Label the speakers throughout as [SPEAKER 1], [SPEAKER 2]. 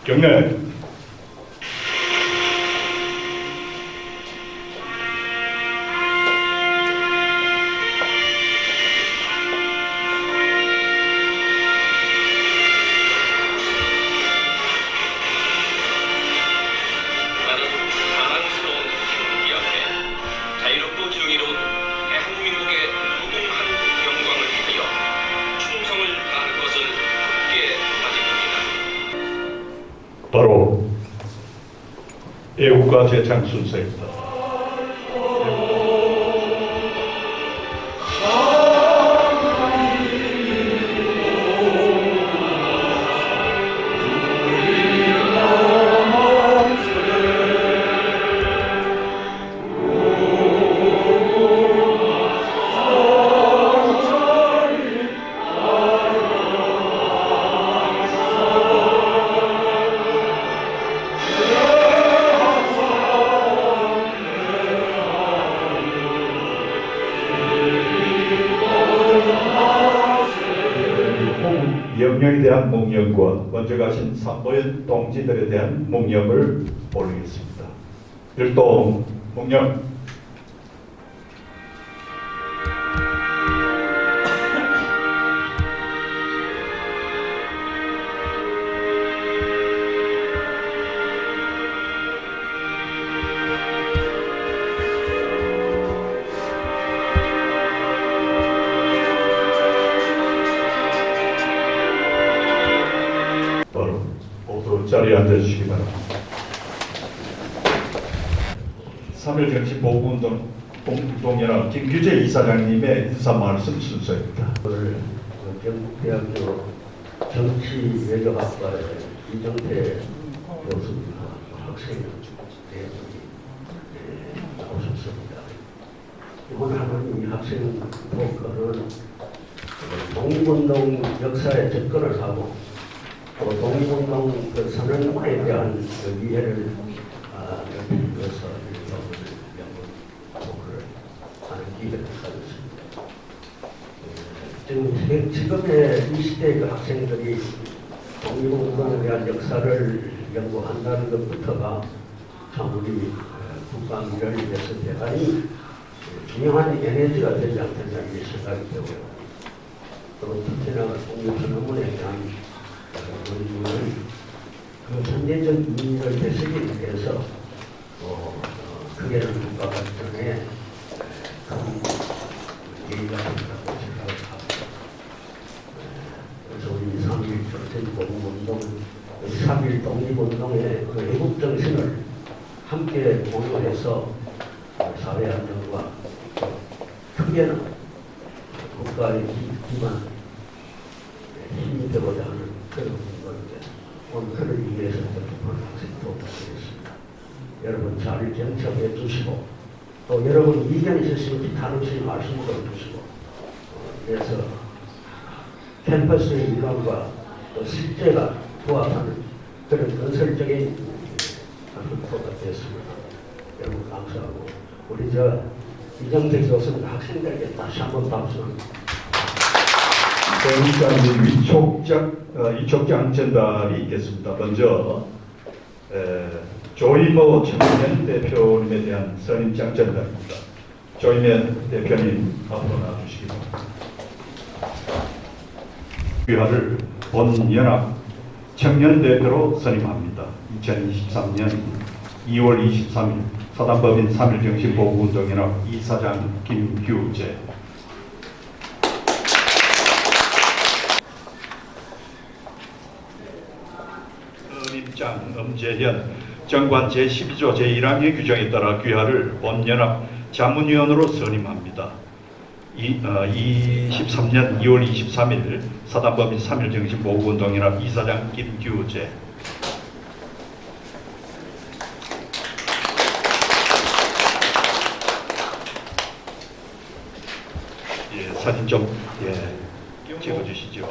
[SPEAKER 1] 경례. 바로 애국가 제창 순서입니다. 영령에 대한 묵념과 먼저 가신 산모연 동지들에 대한 묵념을 올리겠습니다. 일동 묵념. 자리에 앉아주시기 바랍니다. 3.1 정신보건운동연합 김규재 이사장님의 인사 말씀 순서입니다.
[SPEAKER 2] 오늘 경북대학교 정치외교학과의 이정태 교수님과 학생 대회장이 나오셨습니다. 이번 하는 이 학생 토크는 독립운동 역사에 접근을 하고 또 독립운동 그 선언문에 대한 그 이해를 넓히기 위해서 연구를 하는 기회를 가졌습니다. 지금의 이 시대의 그 학생들이 독립운동에 대한 역사를 연구한다는 것부터가 참 우리 국가 미래를 위해서 대단히 중요한 에너지가 되지 않겠나 이렇게 생각이 되고요. 또 특히나 독립선언문에 대한 우리는 그 현대적 인민을 되새기기 위해서 크게는 국가 발전에 큰 예의가 된다고 생각을 합니다. 그래서 우리 3.1 정신보건운동, 3.1 독립운동의 그 애국 정신을 함께 공유해서 사회 안정과 크게는 국가의 기반 힘이 되고자 하는 그런 건데 오늘 그를 위해서 특별한 학생도 하겠습니다. 여러분 잘 경청해 주시고 또 여러분 의견이 있으시면 다루시 말씀도 주시고 그래서 캠퍼스의 일환과 또 실제가 부합하는 그런 건설적인 학교가 되었습니다. 여러분 감사하고 우리 이정태 교수님 학생들에게 다시 한번 박수합니다.
[SPEAKER 1] 위촉장 전달이 있겠습니다. 먼저 조이모 청년 대표님에 대한 선임장 전달입니다. 조이모 대표님 앞으로 나와주시기 바랍니다. 귀하를 본연합 청년 대표로 선임합니다. 2023년 2월 23일 사단법인 3.1 정신보건운동연합 이사장 김규재. 임장 엄재현 정관 제12조 제1항의 규정에 따라 귀하를 본연합 자문위원으로 선임합니다. 23년 2월 23일 사단법인 3.1 정신보건운동연합 이사장 김규재. 사진 좀 찍어주시죠.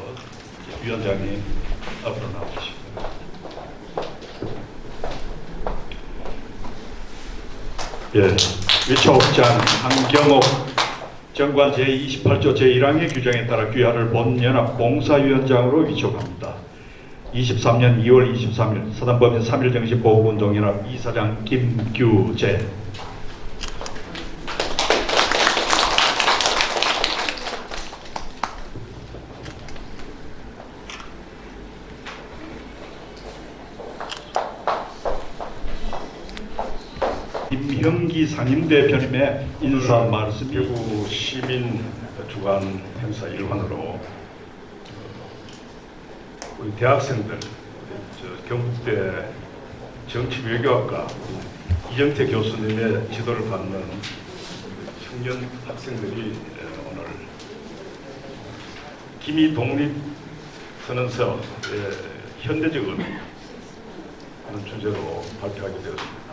[SPEAKER 1] 위원장님 앞으로 나와주시죠. 위촉장 한경옥 정관 제28조 제1항의 규정에 따라 귀하를 본연합 봉사위원장으로 위촉합니다. 23년 2월 23일 사단법인 3.1 정신보호운동연합 이사장 김규재. 김형기 상임대표님의 인사 말씀이
[SPEAKER 3] 대구 시민 주간 행사 일환으로 우리 대학생들, 경북대 정치외교학과 이정태 교수님의 지도를 받는 청년 학생들이 오늘 기미 독립 선언서의 현대적 의미 하는 주제로 발표하게 되었습니다.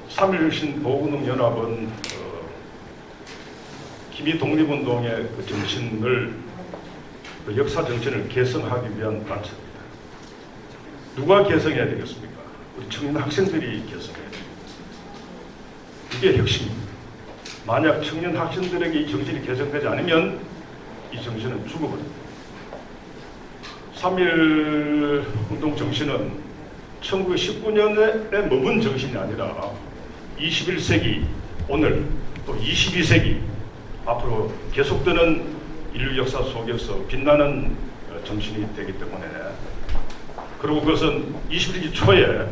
[SPEAKER 3] 3.1 보호운동연합은 기미 독립운동의 그 정신을, 그 역사 정신을 개성하기 위한 단체입니다. 누가 개성해야 되겠습니까? 우리 청년 학생들이 개성해야 됩니다. 이게 핵심입니다. 만약 청년 학생들에게 이 정신이 개성되지 않으면 이 정신은 죽어버립니다. 3.1 운동 정신은 1919년에 머문 정신이 아니라 21세기 오늘 또 22세기 앞으로 계속되는 인류 역사 속에서 빛나는 정신이 되기 때문에, 그리고 그것은 21세기 초에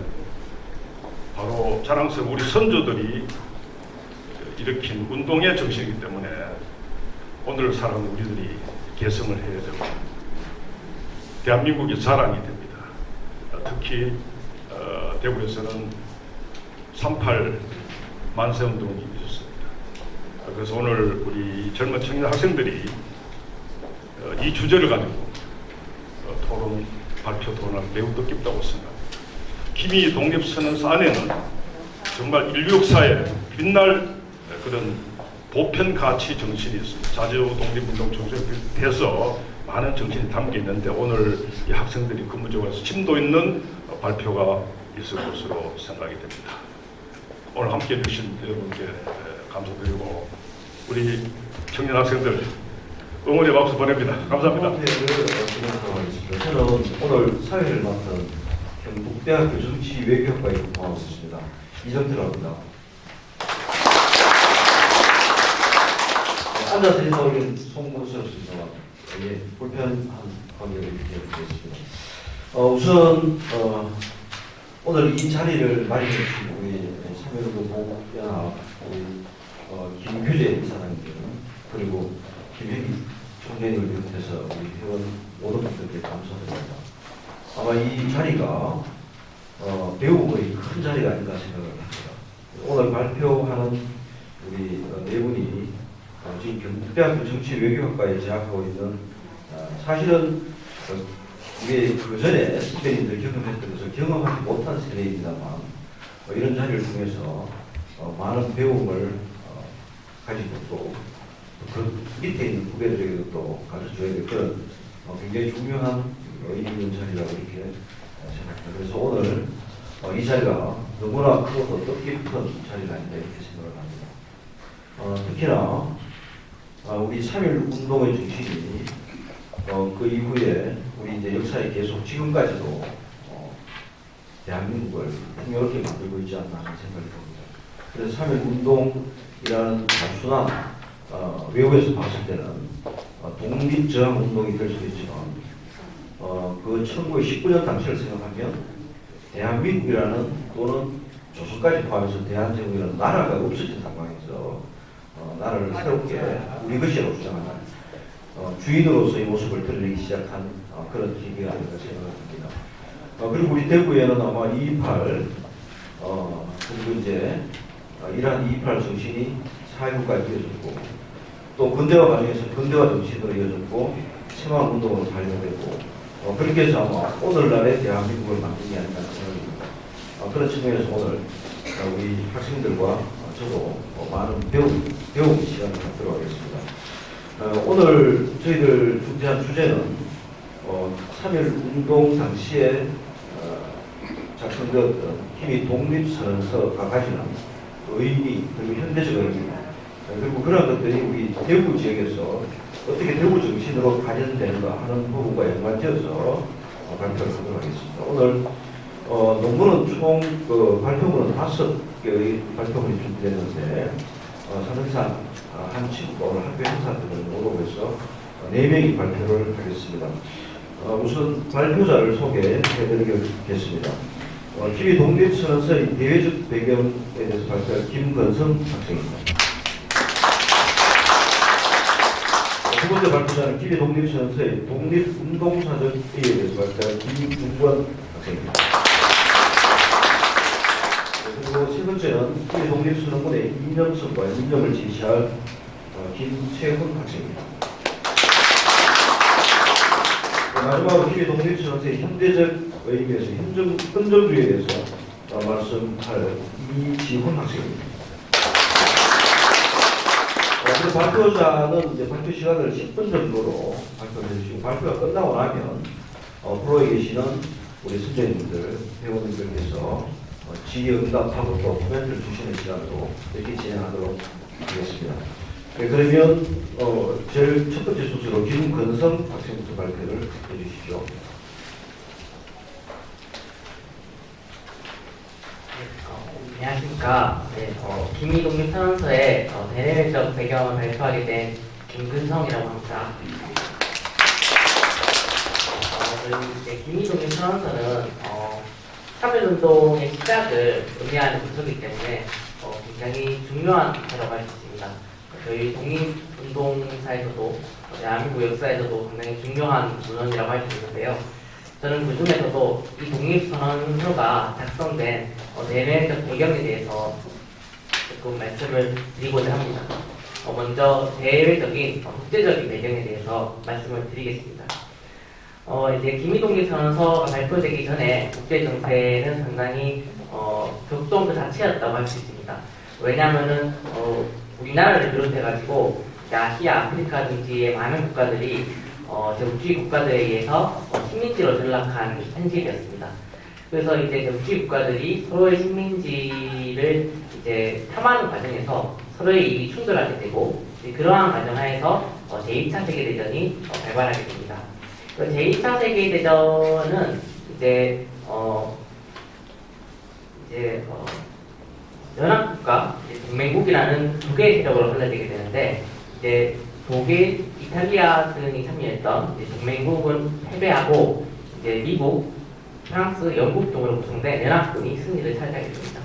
[SPEAKER 3] 바로 자랑스러운 우리 선조들이 일으킨 운동의 정신이기 때문에 오늘 살아가는 우리들이 개성을 해야 되고 대한민국이 자랑이 됩니다. 특히 대구에서는 3.8 만세운동이 있었습니다. 그래서 오늘 우리 젊은 청년 학생들이 이 주제를 가지고 토론, 발표 토론을 매우 뜻깊다고 생각합니다. 기미 독립선언서 안에는 정말 인류 역사에 빛날 그런 보편 가치 정신이 있습니다. 자주 독립운동 정신에 비롯해서 많은 정신이 담겨 있는데 오늘 이 학생들이 근무적으로 심도 있는 발표가 있을 것으로 생각이 됩니다. 오늘 함께해 주신 여러분께 감사드리고 우리 청년 학생들 응원의 박수 보냅니다. 감사합니다.
[SPEAKER 4] 저는 오늘 사회를 맡은 경북대학교 정치외교학과에 나왔습니다. 이정태라고 합니다. 앉아서 인사하기는 송구스럽습니다만 불편한 관계를 이렇게 되겠습니다. 우선 오늘 이 자리를 마련해 주신 우리 3.1 보호연합 우리 김규재 이사장님 그리고 김현기 총재님을 비롯해서 우리 회원 모든 분들께 감사드립니다. 아마 이 자리가 배움의 큰 자리가 아닌가 생각을 합니다. 오늘 발표하는 우리 네 분이 지금 경북대학교 정치외교학과에 재학하고 있는 사실은 이게 그 전에 선배님들 경험했던 것을 경험하지 못한 세대입니다만 이런 자리를 통해서 많은 배움을 가지고 또 그 밑에 있는 후배들에게도 또 가르쳐줘야 될 그런 굉장히 중요한 의미 있는 자리라고 이렇게 생각합니다. 그래서 오늘 이 자리가 너무나 크고 또 뜻깊은 자리가 아닌가 이렇게 생각을 합니다. 특히나 우리 3.1 운동의 정신이 그 이후에 우리 이제 역사에 계속 지금까지도 대한민국을 풍요롭게 만들고 있지 않나 하는 생각이 듭니다. 그래서 3.1 운동이라는 단순한 외국에서 봤을 때는 독립저항 운동이 될 수도 있지만 그 1919년 당시를 생각하면 대한민국이라는 또는 조선까지 포함해서 대한제국이라는 나라가 없어진 상황에서 나라를 새롭게 우리 것이라고 주장하는 주인으로서의 모습을 드러내기 시작한 그런 계기가 아닌가 생각합니다. 그리고 우리 대구에는 아마 2.28 그리고 이제 이러한 2.28 정신이 4.19까지 이어졌고 또 근대화 과정에서 근대화 정신으로 이어졌고 새마을운동으로 발효되고 그렇게 해서 아마 오늘날의 대한민국을 만든 게 아닌가 생각합니다. 그런 측면에서 오늘 우리 학생들과 저도 많은 배움 시간을 갖도록 하겠습니다. 오늘 저희들 준비한 주제는 3.1 운동 당시에 작성되었던 기미 독립선언서가 가지는 의미 그리고 현대적 의미 그리고 그런 것들이 우리 대구 지역에서 어떻게 대우 정신으로 발현되는가 하는 부분과 연관되어서 발표를 하도록 하겠습니다. 오늘 논문은 총 발표문은 5개의 발표문이 준비됐는데 사실상 한 친구가 오늘 학교 행사들을 모르고 해서 4명이 발표를 하겠습니다. 우선 발표자를 소개해드리겠습니다. TV 독립선언서의 대외적 배경에 대해서 발표할 김건성 학생입니다. 두 번째 발표자는 TV 독립선언서의 독립운동사적 A에 대해서 발표할 김중권 학생입니다. 그리고 세 번째는 TV 독립선언문의 이념성과 이념을 제시할 김채훈 학생입니다. 마지막으로 TV 독립선언서의 현대적 의미에서 헌정주의에 대해서 말씀할 이지훈 학생입니다. 그리고 발표자는 이제 발표 시간을 10분 정도로 발표를 해주시고 발표가 끝나고 나면 프로에 계시는 우리 선생님들, 회원님들께서 질의응답하고 또 코멘트를 주시는 시간으로 이렇게 진행하도록 하겠습니다. 네, 그러면 제일 첫 번째 순서로 김건성 학생부터 발표를 해주시죠.
[SPEAKER 5] 안녕하십니까. 김이독립선언서의 대내적 배경을 발표하게 된 김근성이라고 합니다. 김이독립선언서는 차별운동의 시작을 의미하는 문서이기 때문에 굉장히 중요한 문서라고 할 수 있습니다. 저희 독립운동사에서도 대한민국 역사에서도 굉장히 중요한 문헌이라고 할 수 있는데요. 저는 그 중에서도 이 독립선언서가 작성된 내면적 배경에 대해서 조금 말씀을 드리고자 합니다. 먼저 대외적인 국제적인 배경에 대해서 말씀을 드리겠습니다. 이제 김이독립선언서가 발표되기 전에 국제 정세는 상당히 격동 그 자체였다고 할 수 있습니다. 왜냐하면은 우리나라를 비롯해가지고 아시아, 아프리카 등지의 많은 국가들이 제국주의 국가들에 의해서 식민지로 전락한 현실이었습니다. 그래서 이제 제국주의 국가들이 서로의 식민지를 이제 탐하는 과정에서 서로의 이익이 충돌하게 되고 그러한 과정하에서 제2차 세계대전이 발발하게 됩니다. 제2차 세계대전은 이제 연합국가, 동맹국이라는 두 개의 세력으로 갈라지게 되는데 이제 독일, 이탈리아 등이 참여했던 동맹국은 패배하고 이제 미국, 프랑스, 영국 등으로 구성된 연합군이 승리를 차지하게 됩니다.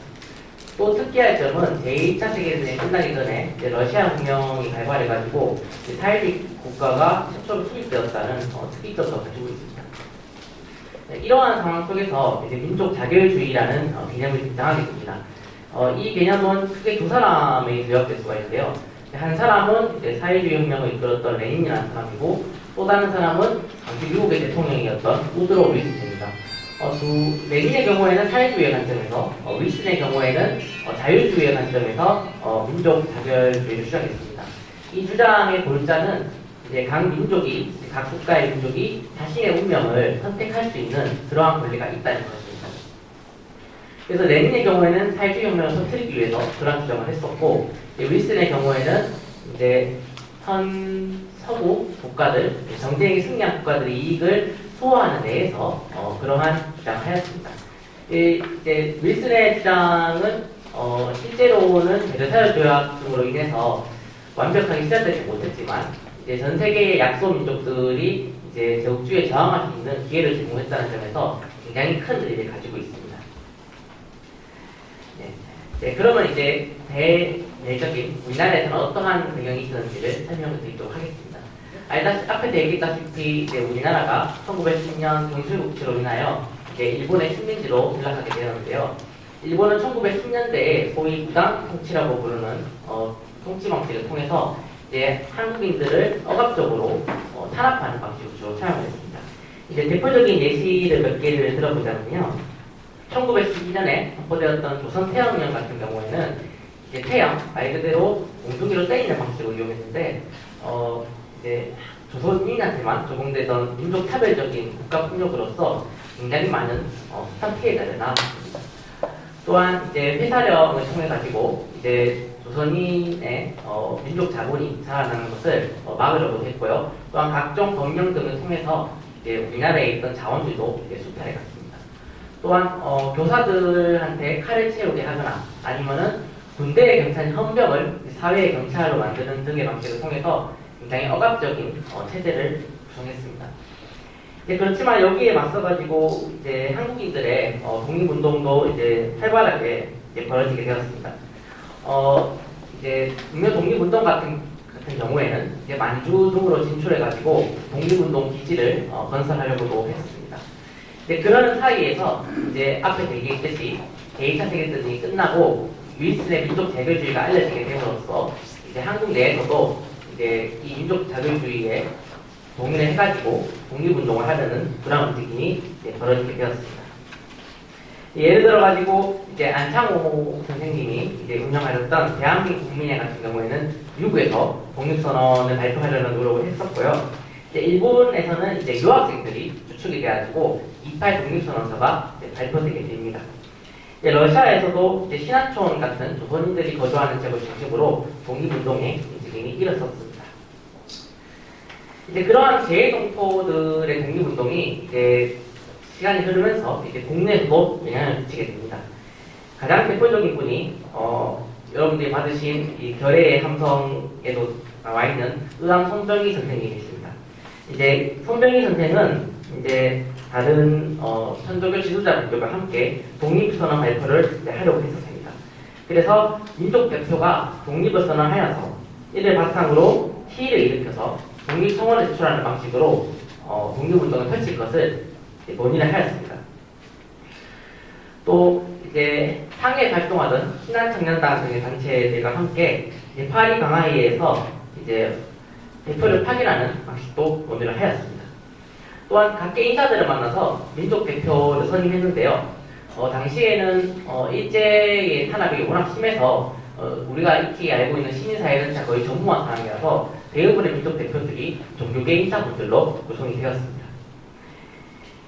[SPEAKER 5] 또 특이할 점은 제2차 세계대전이 끝나기 전에 러시아 혁명이 발발해가지고 사회주의 국가가 최초로 수립되었다는 특이점도 가지고 있습니다. 이러한 상황 속에서 이제 민족 자결주의라는 개념이 등장하게 됩니다. 이 개념은 크게 두 사람에 요약될 수가 있는데요. 한 사람은 이제 사회주의 혁명을 이끌었던 레닌이라는 사람이고 또 다른 사람은 당시 미국의 대통령이었던 우드로 윌슨입니다. 레닌의 경우에는 사회주의의 관점에서 윌슨의 경우에는 자유주의의 관점에서 민족 자결주의를 주장했습니다. 이 주장의 골자는 이제 각 민족이, 각 국가의 민족이 자신의 운명을 선택할 수 있는 그러한 권리가 있다는 것입니다. 그래서 레닌의 경우에는 사회주의 혁명을 터뜨리기 위해서 그런 주장을 했었고, 윌슨의 경우에는 이제 서구 국가들, 정쟁에 승리한 국가들의 이익을 소화하는 데에서 그러한 주장을 하였습니다. 이제 윌슨의 주장은 실제로는 베르사유 조약 등으로 인해서 완벽하게 실현되지 못했지만 이제 전 세계의 약소 민족들이 이제 제국주의에 저항할 수 있는 기회를 제공했다는 점에서 굉장히 큰 의미를 가지고 있습니다. 네, 그러면 이제 대내적인 우리나라에서는 어떠한 배경이 있었는지를 설명을 드리도록 하겠습니다. 앞에도 얘기했다시피 이제 우리나라가 1910년 동실국치로 인하여 이제 일본의 식민지로 전락하게 되었는데요. 일본은 1910년대에 소위 무당 통치라고 부르는 통치 방식을 통해서 이제 한국인들을 억압적으로 탄압하는 방식으로 주로 사용을 했습니다. 이제 대표적인 예시를 몇 개를 들어보자면요. 1912년에 선포되었던 조선 태양령 같은 경우에는 이제 태양 말 그대로 몽둥이로 때리는 방식으로 이용했는데 이제 조선인한테만 적용되던 민족 차별적인 국가 폭력으로서 굉장히 많은 숱한 피해가 나왔습니다. 또한 이제 회사령을 통해 가지고 이제 조선인의 민족 자본이 자라나는 것을 막으려 못했고요. 또한 각종 법령 등을 통해서 이제 우리나라에 있던 자원들도 이제 수탈해 갔습니다. 또한 교사들한테 칼을 채우게 하거나 아니면은 군대의 경찰 헌병을 사회의 경찰로 만드는 등의 방식을 통해서 굉장히 억압적인 체제를 구성했습니다. 그렇지만 여기에 맞서가지고 이제 한국인들의 독립운동도 이제 활발하게 이제 벌어지게 되었습니다. 이제 국내 독립운동 같은 경우에는 이제 만주 등으로 진출해가지고 독립운동 기지를 건설하려고도 했습니다. 그런 사이에서 이제 앞에 얘기했듯이 제2차 세계대전이 끝나고 윌슨의 민족 자결주의가 알려지게 됨으로써 이제 한국 내에서도 이제 이 민족 자결주의에 동의를 해가지고 독립운동을 하려는 그런 움직임이 이제 벌어지게 되었습니다. 예를 들어가지고 이제 안창호 선생님이 이제 운영하셨던 대한민국 국민회 같은 경우에는 미국에서 독립선언을 발표하려는 노력을 했었고요. 이제 일본에서는 이제 유학생들이 주축이 돼가지고 28 독립선언서가 이제 발표되게 됩니다. 이제 러시아에서도 이제 신화촌 같은 조선인들이 거주하는 지역을 중심으로 독립운동의 움직임이 일어섰습니다. 이제 그러한 재외동포들의 독립운동이 이제 시간이 흐르면서 이제 국내에도 영향을 미치게 됩니다. 가장 대표적인 분이 여러분들이 받으신 이 결의의 함성에도 나와 있는 의왕 손병희 선생님이 계십니다. 이제 손병희 선생은 이제 다른 천주교 지도자분들과 함께 독립선언 발표를 이제 하려고 했었습니다. 그래서 민족 대표가 독립을 선언하여서 이를 바탕으로 시위를 일으켜서 독립청원을 제출하는 방식으로 독립운동을 펼칠 것을 논의를 하였습니다. 또 이제 상해 활동하던 신한청년단 등의 단체들과 함께 이제 파리 강화회의에서 이제 대표를 파견하는 방식도 논의를 하였습니다. 또한 각계 인사들을 만나서 민족 대표를 선임했는데요. 당시에는 일제의 탄압이 워낙 심해서 우리가 익히 알고 있는 시민사회는 거의 전무한 상황이라서 대부분의 민족 대표들이 종교계 인사분들로 구성이 되었습니다.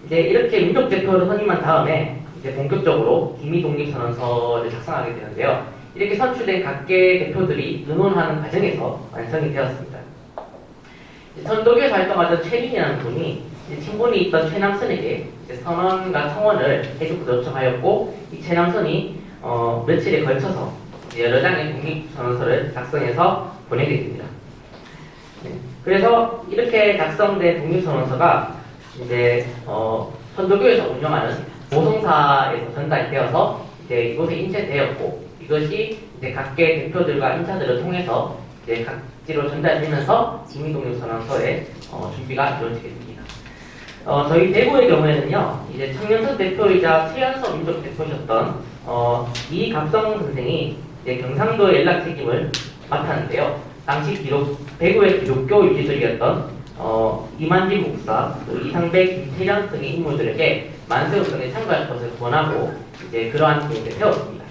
[SPEAKER 5] 이제 이렇게 민족 대표를 선임한 다음에 이제 본격적으로 기미독립선언서를 작성하게 되는데요. 이렇게 선출된 각계 대표들이 의논하는 과정에서 완성이 되었습니다. 천도교에서 활동하던 최린이라는 분이 친분이 있던 최남선에게 선언과 청원을 계속 요청하였고, 이 최남선이 며칠에 걸쳐서 여러 장의 독립선언서를 작성해서 보내게 됩니다. 그래서 이렇게 작성된 독립선언서가 이제 천도교에서 운영하는 보성사에서 전달이 되어서 이제 이곳에 인쇄되었고, 이것이 이제 각계 대표들과 인사들을 통해서 이제 각지로 전달되면서 기미독립선언서의 준비가 이루어지게 됩니다. 저희 대구의 경우에는요, 이제 청년선 대표이자 최연소 민족 대표셨던 이갑성 선생이 이제 경상도 연락 책임을 맡았는데요. 당시 대구의 기독교 유지들이었던 이만진 목사, 이상백, 김태련 등의 인물들에게 만세운동에 참가할 것을 권하고 이제 그러한 계획을 세웠습니다.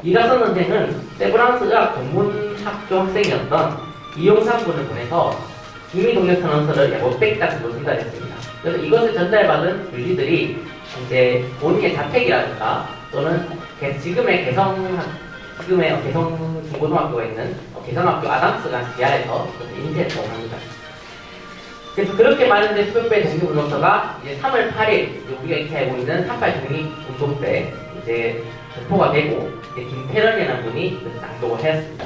[SPEAKER 5] 이갑성 선생은 세브란스 의학 전문학교 학생이었던 이용삼 군을 보내서 기미독립선언서를 약 500장 정도 전달했습니다. 그래서 이것을 전달받은 유지들이 이제 본인의 자택이라든가 또는 지금의 개성 중고등학교가 있는 개성학교 아담스가 지하에서 인쇄했다고 합니다. 그래서 그렇게 마련된 수백 배의 독립운동서가 이제 3월 8일 우리가 익히 알고 있는 3.8 독립운동 때 이제 발표가 되고 이제 김태련이라는 분이 낭독을 하였습니다.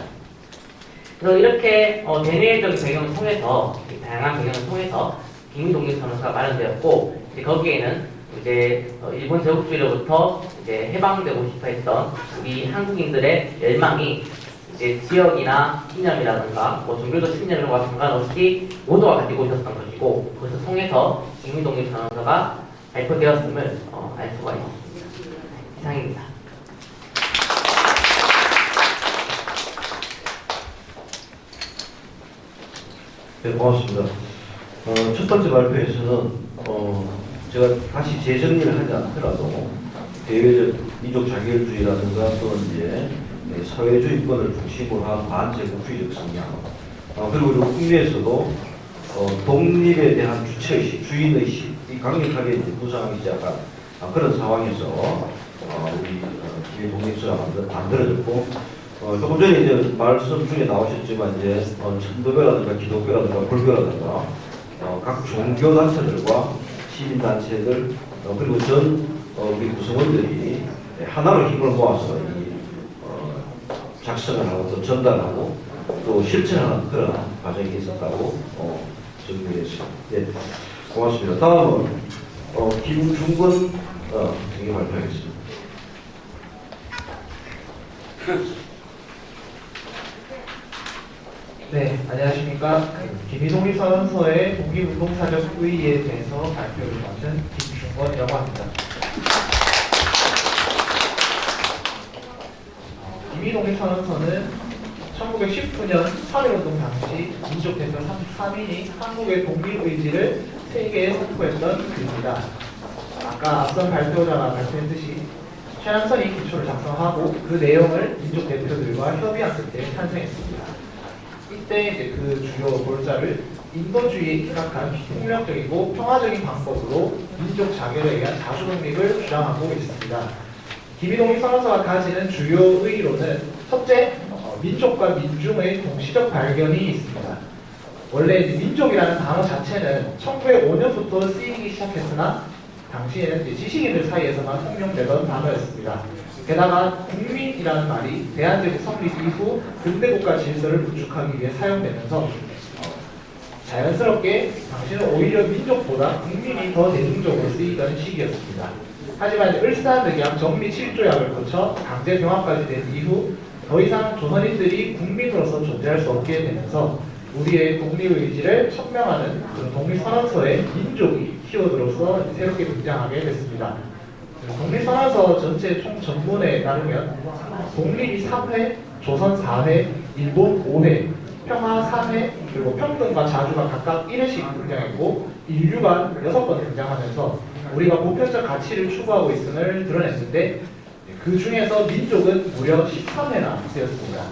[SPEAKER 5] 그래서 이렇게 대내적인 배경을 통해서 다양한 배경을 통해서 기미독립선언서가 마련되었고, 이제 거기에는 이제 일본 제국주의로부터 이제 해방되고 싶어했던 우리 한국인들의 열망이 이제 지역이나 이념이라든가 종교적 신념과 상관없이 모두가 가지고 있었던 것이고, 그것을 통해서 기미독립선언서가 발표되었음을 알 수가 있습니다. 이상입니다.
[SPEAKER 4] 네, 고맙습니다. 첫 번째 발표에서는 제가 다시 재정리를 하지 않더라도 대외적 민족 자결주의라든가 또는 이제 사회주의권을 중심으로 한 반제국주의적 성향, 그리고 우리 국내에서도 독립에 대한 주체의식, 주인의식, 이 강력하게 이제 부상하기 시작한 그런 상황에서 우리 기미 독립서가 만들어졌고, 조금 전에 이제 말씀 중에 나오셨지만 이제 천도교라든가 기독교라든가 불교라든가 각 종교 단체들과 시민 단체들 그리고 전 우리 구성원들이 하나로 힘을 모아서 이 작성을 하고 또 전달하고 또 실천하는 그런 과정이 있었다고 정리했습니다. 예, 고맙습니다. 다음은 김중건 정의 발표하겠습니다.
[SPEAKER 6] 네, 안녕하십니까. 김희동희 선언서의 독립운동사적 의의에 대해서 발표를 맡은 김중건이라고 합니다. 김희동희 선언서는 1919년 3.1운동 당시 민족 대표 33인이 한국의 독립의지를 세계에 선포했던 글입니다. 아까 앞선 발표자가 발표했듯이 최남선이 기초를 작성하고 그 내용을 민족 대표들과 협의한 끝에 탄생했습니다. 이때 이제 그 주요 골자를 인도주의에 입각한 폭력적이고 평화적인 방법으로 민족 자결에 의한 자주독립을 주장하고 있습니다. 김희동희 선언서가 가지는 주요 의의로는 첫째, 민족과 민중의 동시적 발견이 있습니다. 원래 이제 민족이라는 단어 자체는 1905년부터 쓰이기 시작했으나 당시에는 이제 지식인들 사이에서만 통용되던 단어였습니다. 게다가 국민이라는 말이 대한제국 성립 이후 근대국가 질서를 구축하기 위해 사용되면서 자연스럽게 당시는 오히려 민족보다 국민이 더 대중적으로 쓰이던 시기였습니다. 하지만 을사늑약 정미 7조약을 거쳐 강제 병합까지 된 이후 더 이상 조선인들이 국민으로서 존재할 수 없게 되면서 우리의 독립의지를 천명하는 그런 독립선언서의 민족이 키워드로서 새롭게 등장하게 됐습니다. 독립선언서 전체 총 전문에 따르면 독립이 3회, 조선 4회, 일본 5회, 평화 3회, 그리고 평등과 자주가 각각 1회씩 등장했고 인류가 6번 등장하면서 우리가 보편적 가치를 추구하고 있음을 드러냈는데 그 중에서 민족은 무려 13회나 되었습니다.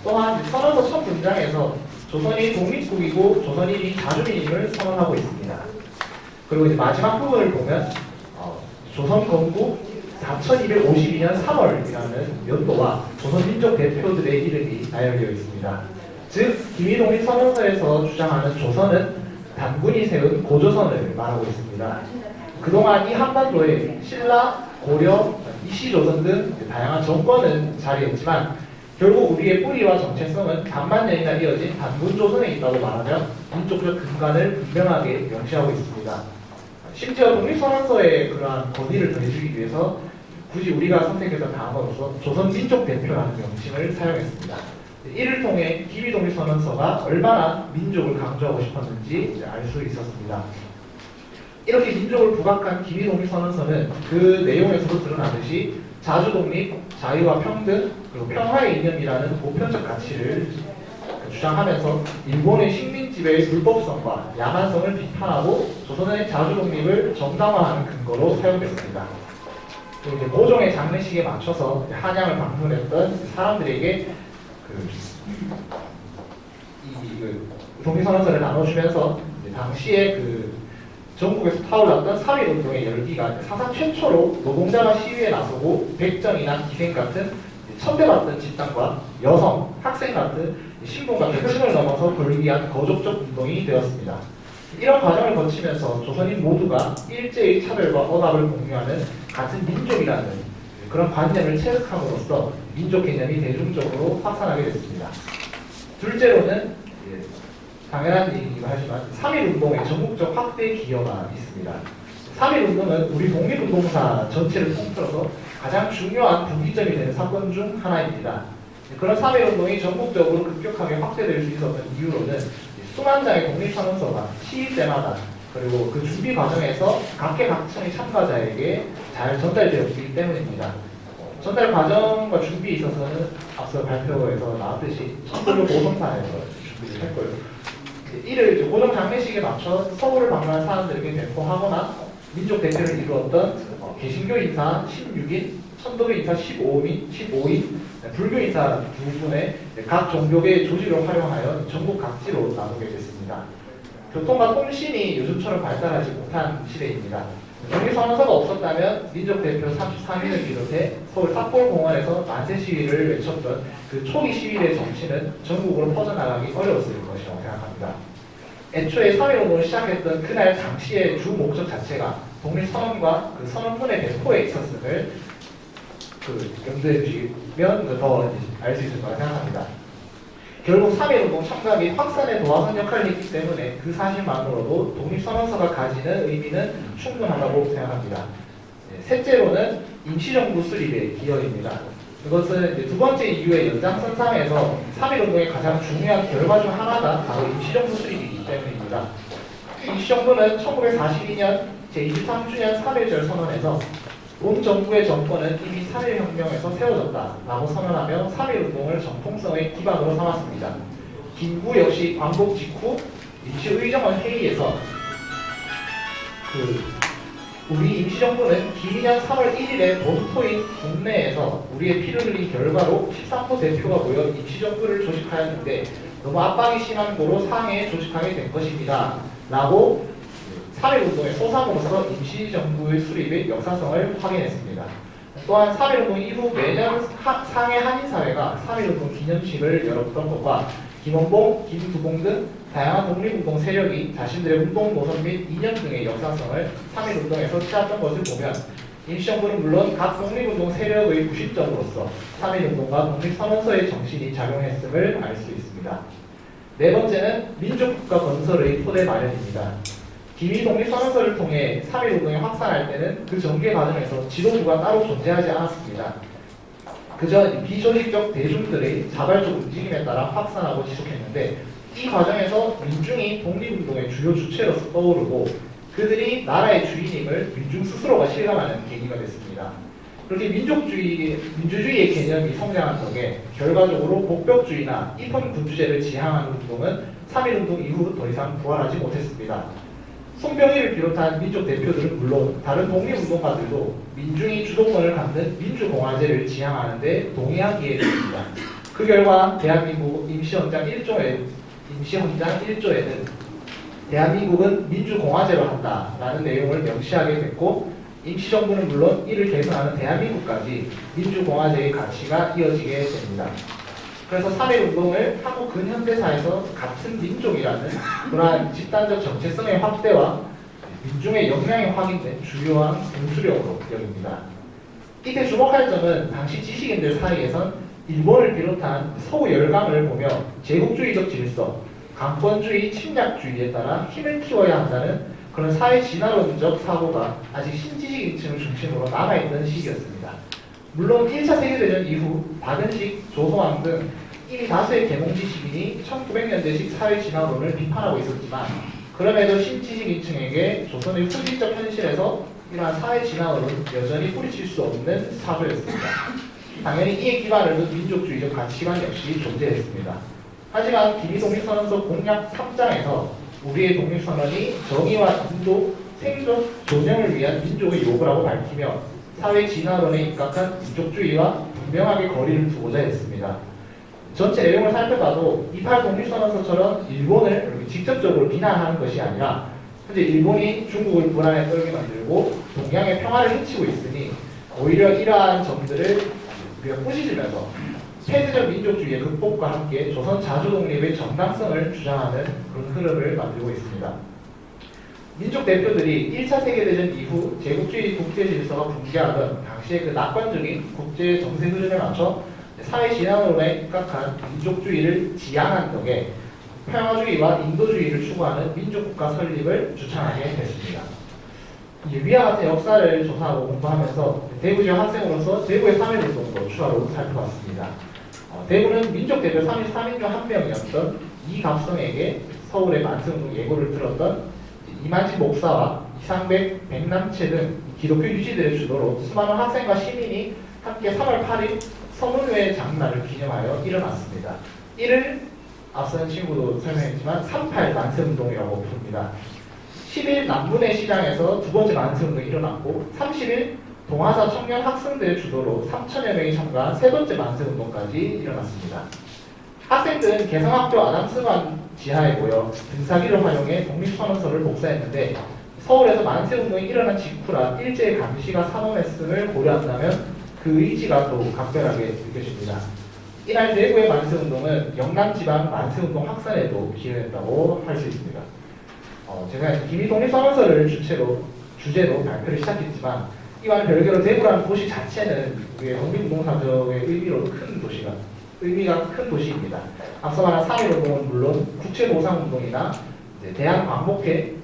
[SPEAKER 6] 또한 선언서 첫 문장에서 조선이 독립국이고 조선인이 자주민임을 선언하고 있습니다. 그리고 이제 마지막 부분을 보면 조선 건국 4252년 3월이라는 연도와 조선 민족 대표들의 이름이 나열되어 있습니다. 즉 김희동희 선언서에서 주장하는 조선은 단군이 세운 고조선을 말하고 있습니다. 그동안 이 한반도에 신라, 고려, 이시조선 등 다양한 정권은 자리했지만 결국 우리의 뿌리와 정체성은 반만 년이나 이어진 단군조선에 있다고 말하며 민족적 근간을 분명하게 명시하고 있습니다. 심지어 독립선언서의 그러한 권위를 더해주기 위해서 굳이 우리가 선택했던 단어로서 조선민족대표라는 명칭을 사용했습니다. 이를 통해 김희동립선언서가 얼마나 민족을 강조하고 싶었는지 알 수 있었습니다. 이렇게 민족을 부각한 김희동립선언서는 그 내용에서도 드러나듯이 자주독립, 자유와 평등, 그리고 평화의 이념이라는 보편적 가치를 주장하면서 일본의 식민지배의 불법성과 야만성을 비판하고 조선의 자주독립을 정당화하는 근거로 사용됐습니다. 그리고 이제 모종의 장례식에 맞춰서 한양을 방문했던 사람들에게 독립선언서를 나눠주면서 당시에 전국에서 타올랐던 3.1운동의 열기가 사상 최초로 노동자가 시위에 나서고 백정이나 기생 같은 천대받던 집단과 여성, 학생 같은 신분과 계층을 넘어서 돌기한 거족적 운동이 되었습니다. 이런 과정을 거치면서 조선인 모두가 일제의 차별과 억압을 공유하는 같은 민족이라는 그런 관념을 체득함으로써 민족 개념이 대중적으로 확산하게 됐습니다. 둘째로는 당연한 얘기이긴 하지만 3.1운동의 전국적 확대 기여가 있습니다. 3.1운동은 우리 독립운동사 전체를 통틀어서 가장 중요한 분기점이 되는 사건 중 하나입니다. 그런 3.1운동이 전국적으로 급격하게 확대될 수 있었던 이유로는 수만 장의 독립선언서가 시위 때마다 그리고 그 준비 과정에서 각계각층의 참가자에게 잘 전달되었기 때문입니다. 전달 과정과 준비에 있어서는 앞서 발표에서 나왔듯이 천도교 고성사에서 준비를 할 거예요. 이를 고정 장례식에 맞춰 서울을 방문한 사람들에게 배포하거나 민족 대표를 이루었던 개신교 인사 16인, 천도교 인사 15인, 불교 인사 2분의 각 종교계의 조직을 활용하여 전국 각지로 나누게 됐습니다. 교통과 통신이 요즘처럼 발달하지 못한 시대입니다. 독립선언서가 없었다면 민족대표 33인을 비롯해 서울 탑골공원에서 만세 시위를 외쳤던 그 초기 시위의 정치는 전국으로 퍼져나가기 어려웠을 것이라고 생각합니다. 애초에 3.1운동을 시작했던 그날 당시의 주 목적 자체가 독립선언과 그 선언문의 배포에 있었음을 염두에 두시면 더 알 수 있을 거라 생각합니다. 결국 3.1운동 참가기 확산에 도와선 역할을 했기 때문에 그 사실만으로도 독립선언서가 가지는 의미는 충분하다고 생각합니다. 셋째로는 임시정부 수립의 기여입니다. 이것은 이제 두 번째 이유의 연장선상에서 3.1운동의 가장 중요한 결과 중 하나가 바로 임시정부 수립이기 때문입니다. 임시정부는 1942년 제23주년 3.1절 선언에서 온 정부의 정권은 이미 3.1혁명에서 세워졌다라고 선언하며 3.1운동을 정통성의 기반으로 삼았습니다. 김구 역시 광복 직후 임시의정원 회의에서 우리 임시정부는 기민년 3월 1일에 본토인 국내에서 우리의 피를 흘린 결과로 13도 대표가 모여 임시정부를 조직하였는데 너무 압박이 심한 고로 상해에 조직하게 된 것입니다. 라고 3.1운동의 소상으로서 임시정부의 수립의 역사성을 확인했습니다. 또한 3.1운동 이후 매년 상해 한인사회가 3.1운동 기념식을 열었던 것과 김원봉, 김두봉 등 다양한 독립운동 세력이 자신들의 운동 노선 및 이념 등의 역사성을 3.1운동에서 취했던 것을 보면 임시정부는 물론 각 독립운동 세력의 구심점으로서 3.1운동과 독립선언서의 정신이 작용했음을 알 수 있습니다. 네 번째는 민족국가 건설의 토대 마련입니다. 기미 독립선언서를 통해 3.1운동이 확산할 때는 그 전개 과정에서 지도부가 따로 존재하지 않았습니다. 그저 비조직적 대중들의 자발적 움직임에 따라 확산하고 지속했는데 이 과정에서 민중이 독립운동의 주요 주체로서 떠오르고 그들이 나라의 주인임을 민중 스스로가 실감하는 계기가 됐습니다. 그렇게 민주주의의 개념이 성장한 덕에 결과적으로 복벽주의나 입헌군주제를 지향하는 운동은 3.1운동 이후 더 이상 부활하지 못했습니다. 송병일을 비롯한 민족 대표들은 물론 다른 독립운동가들도 민중이 주도권을 갖는 민주공화제를 지향하는 데 동의하기에 됩니다. 그 결과 대한민국 임시헌장 1조에는 대한민국은 민주공화제로 한다라는 내용을 명시하게 됐고 임시정부는 물론 이를 개선하는 대한민국까지 민주공화제의 가치가 이어지게 됩니다. 그래서 3.1운동을 한국 근현대사에서 같은 민족이라는 그러한 집단적 정체성의 확대와 민중의 역량이 확인된 주요한 공수령으로 여깁니다. 이때 주목할 점은 당시 지식인들 사이에선 일본을 비롯한 서구 열강을 보며 제국주의적 질서, 강권주의, 침략주의에 따라 힘을 키워야 한다는 그런 사회 진화론적 사고가 아직 신지식인층을 중심으로 남아있던 시기였습니다. 물론 1차 세계대전 이후 박은식, 조성왕 등 이미 다수의 계몽 지식인이 1900년대식 사회 진화론을 비판하고 있었지만 그럼에도 신지식인층에게 조선의 후진적 현실에서 이러한 사회 진화론은 여전히 뿌리칠 수 없는 사조였습니다. 당연히 이에 기반을 둔 민족주의적 가치관 역시 존재했습니다. 하지만 기미독립선언서 공약 3장에서 우리의 독립선언이 정의와 인도, 생존, 조정을 위한 민족의 요구라고 밝히며 사회 진화론에 입각한 민족주의와 분명하게 거리를 두고자 했습니다. 전체 내용을 살펴봐도 28 독립선언서처럼 일본을 직접적으로 비난하는 것이 아니라 현재 일본이 중국을 불안에 떨게 만들고 동양의 평화를 해치고 있으니 오히려 이러한 점들을 우리가 꾸짖으면서 폐쇄적 민족주의의 극복과 함께 조선 자주 독립의 정당성을 주장하는 그런 흐름을 만들고 있습니다. 민족 대표들이 1차 세계대전 이후 제국주의 국제 질서가 붕괴하던 당시의 그 낙관적인 국제 정세 흐름에 맞춰 사회 진화론에 입각한 민족주의를 지향한 덕에 평화주의와 인도주의를 추구하는 민족국가 설립을 주창하게 됐습니다. 위와 같은 역사를 조사하고 공부하면서 대구 지역 학생으로서 대구의 3.1운동도 추가로 살펴봤습니다. 대구는 민족대표 33인 중 한 명이었던 이갑성에게 서울의 만세운동 예고를 들었던 이만진 목사와 이상백, 백남채 등 기독교 유지들의 주도로 수많은 학생과 시민이 함께 3월 8일 서문회 장날을 기념하여 일어났습니다. 이를 앞선 친구도 설명했지만 38 만세운동이라고 부릅니다. 10일 남문의 시장에서 두 번째 만세운동이 일어났고 30일 동아사 청년 학생들의 주도로 3천여 명이 참가한 세 번째 만세운동까지 일어났습니다. 학생들은 개성학교 아담스관 지하에 모여 등사기를 활용해 독립선언서를 복사했는데 서울에서 만세운동이 일어난 직후라 일제의 감시가 삼엄했음을 고려한다면 그 의지가 또 각별하게 느껴집니다. 이날 대구의 만세운동은 영남지방 만세운동 확산에도 기여했다고 할 수 있습니다. 제가 기미 독립선언서를 주제로 발표를 시작했지만 이와는 별개로 대구라는 도시 자체는 우리의 독립운동사적의 의미가 큰 도시입니다. 앞서 말한 3.1운동은 물론 국채노상운동이나 대한광복회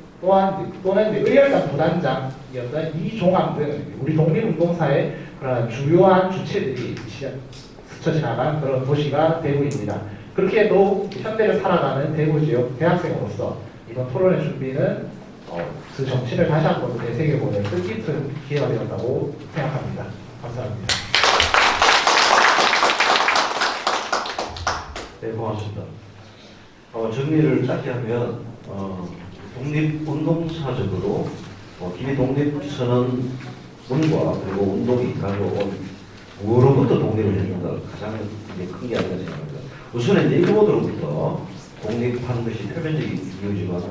[SPEAKER 6] 또는 의열단 부단장이었던 이종암 등 우리 독립운동사의 그런 주요한 주체들이 스쳐 지나간 그런 도시가 대구입니다. 그렇게 또 현대를 살아가는 대구 지역 대학생으로서 이번 토론의 준비는 그 정신을 다시 한번 되새겨보는 뜻깊은 기회가 되었다고 생각합니다. 감사합니다.
[SPEAKER 4] 네, 고맙습니다. 정리를 짧게 하면 독립운동사적으로 기미 독립선언문과 그리고 운동이 가져온 무엇으로부터 독립을 했는가 가장 큰 게 아닌가 생각합니다. 우선은 일본으로부터 독립하는 것이 표면적인 이유지만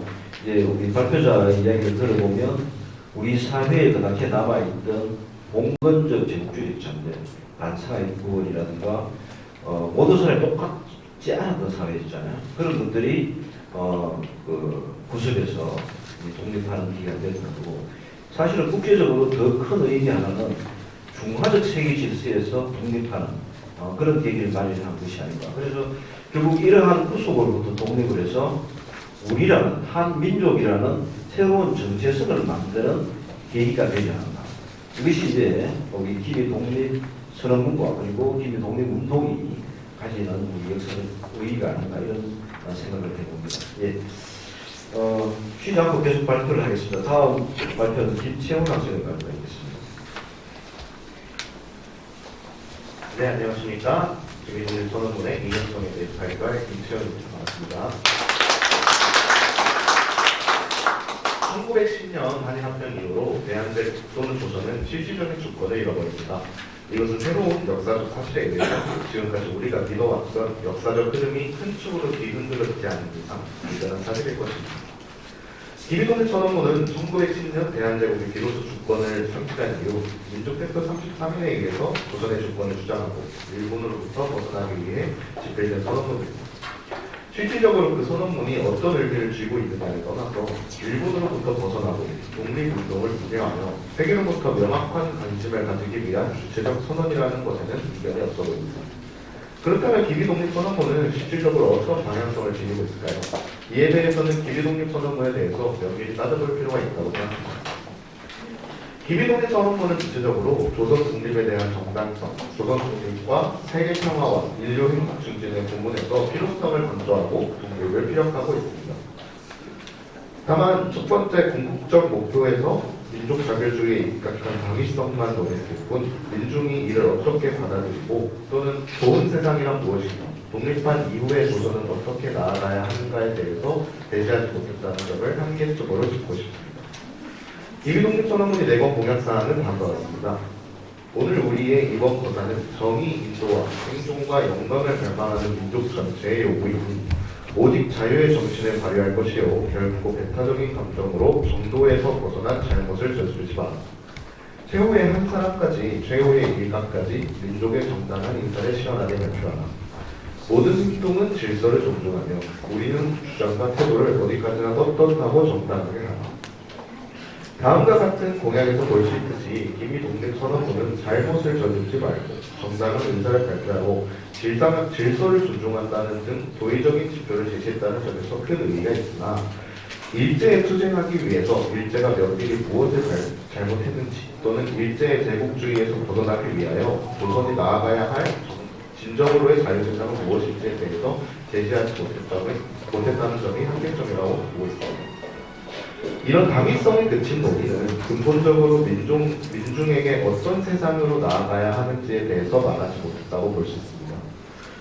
[SPEAKER 4] 이제 우리 발표자 이야기를 들어보면 우리 사회에 그 당시에 남아있던 봉건적 제국주의 있잖아요. 반사의 구원이라든가 모든 사람이 똑같지 않았던 사회였잖아요. 그런 것들이 그 구석에서 독립하는 기회가 되는 거고 사실은 국제적으로 더 큰 의미 하나는 중화적 세계 질서에서 독립하는 그런 계기를 마련한 것이 아닌가. 그래서 결국 이러한 구속으로부터 독립을 해서 우리라는 한민족이라는 새로운 정체성을 만드는 계기가 되지 않았나. 이것이 이제 우리 기미 독립 선언문과 그리고 기미 독립 운동이 가지는 우리 역사적 의의가 아닌가 이런 생각을 해봅니다. 예. 쉬지 않고 계속 발표를 하겠습니다. 다음 발표는 김채훈 학생의 발표하겠습니다.
[SPEAKER 7] 네, 안녕하십니까. 기미 선언문의 이념성에 대해서 발표할 김채훈입니다. 반갑습니다. 1910년 한일합병 이후로 대한제국 또는 조선은 실질적인 주권을 잃어버립니다. 이것은 새로운 역사적 사실에 의해서 지금까지 우리가 믿어왔던 역사적 흐름이 큰 축으로 뒤흔들어지지 않는 이상 불가능한 사실일 것입니다. 기미독립 선언문은 1910년 대한제국이 비로소 주권을 상실한 이후 민족대표 33인에 의해서 조선의 주권을 주장하고 일본으로부터 벗어나기 위해 집필된 선언문입니다. 실질적으로 그 선언문이 어떤 의미를 쥐고 있느냐를 떠나서 일본으로부터 벗어나고 독립운동을 구경하며 세계로부터 명확한 관심을 가지기 위한 주체적 선언이라는 것에는 이견이 없어 보입니다. 그렇다면 기미독립선언문은 실질적으로 어떤 방향성을 지니고 있을까요? 이에 대해서는 기미독립선언문에 대해서 면밀히 따져볼 필요가 있다고 생각합니다. 기미독립선언문은 구체적으로 조선 독립에 대한 정당성, 조선 독립과 세계 평화와 인류 행복 증진의 부문에서 필요성을 강조하고 독립을 피력하고 있습니다. 다만 첫 번째 궁극적 목표에서 민족 자결주의에 입각한 당위성만 논했을 뿐 민중이 이를 어떻게 받아들이고 또는 좋은 세상이란 무엇인가, 독립한 이후의 조선은 어떻게 나아가야 하는가에 대해서 제시하지 못했다는 점을 한계적으로 짚고 싶습니다. 기미독립선언문이 내건 공약사항은 다음과 같습니다. 오늘 우리의 이번 거사는 정의, 인도와 생존과 영광을 갈망하는 민족 전체의 요구이니 오직 자유의 정신을 발휘할 것이요 결코 배타적인 감정으로 정도에서 벗어난 잘못을 저지르지 마라. 최후의 한 사람까지 최후의 일각까지 민족의 정당한 인사를 시원하게 발표하라. 모든 행동은 질서를 존중하며 우리는 주장과 태도를 어디까지나 떳떳하고 정당하게 하라. 다음과 같은 공약에서 볼 수 있듯이 기미독립선언문은 잘못을 저지르지 말고 정당한 의사를 발표하고 질서를 존중한다는 등 도의적인 지표를 제시했다는 점에서 큰 의미가 있으나 일제에 투쟁하기 위해서 일제가 면밀히 무엇을 잘못했는지 또는 일제의 제국주의에서 벗어나기 위하여 조선이 나아가야 할 진정으로의 자유세상은 무엇인지에 대해서 제시하지 못했다는 점이 한계점이라고 보고 있습니다. 이런 당위성에 그친 논의는 근본적으로 민중에게 어떤 세상으로 나아가야 하는지에 대해서 말하지 못했다고 볼 수 있습니다.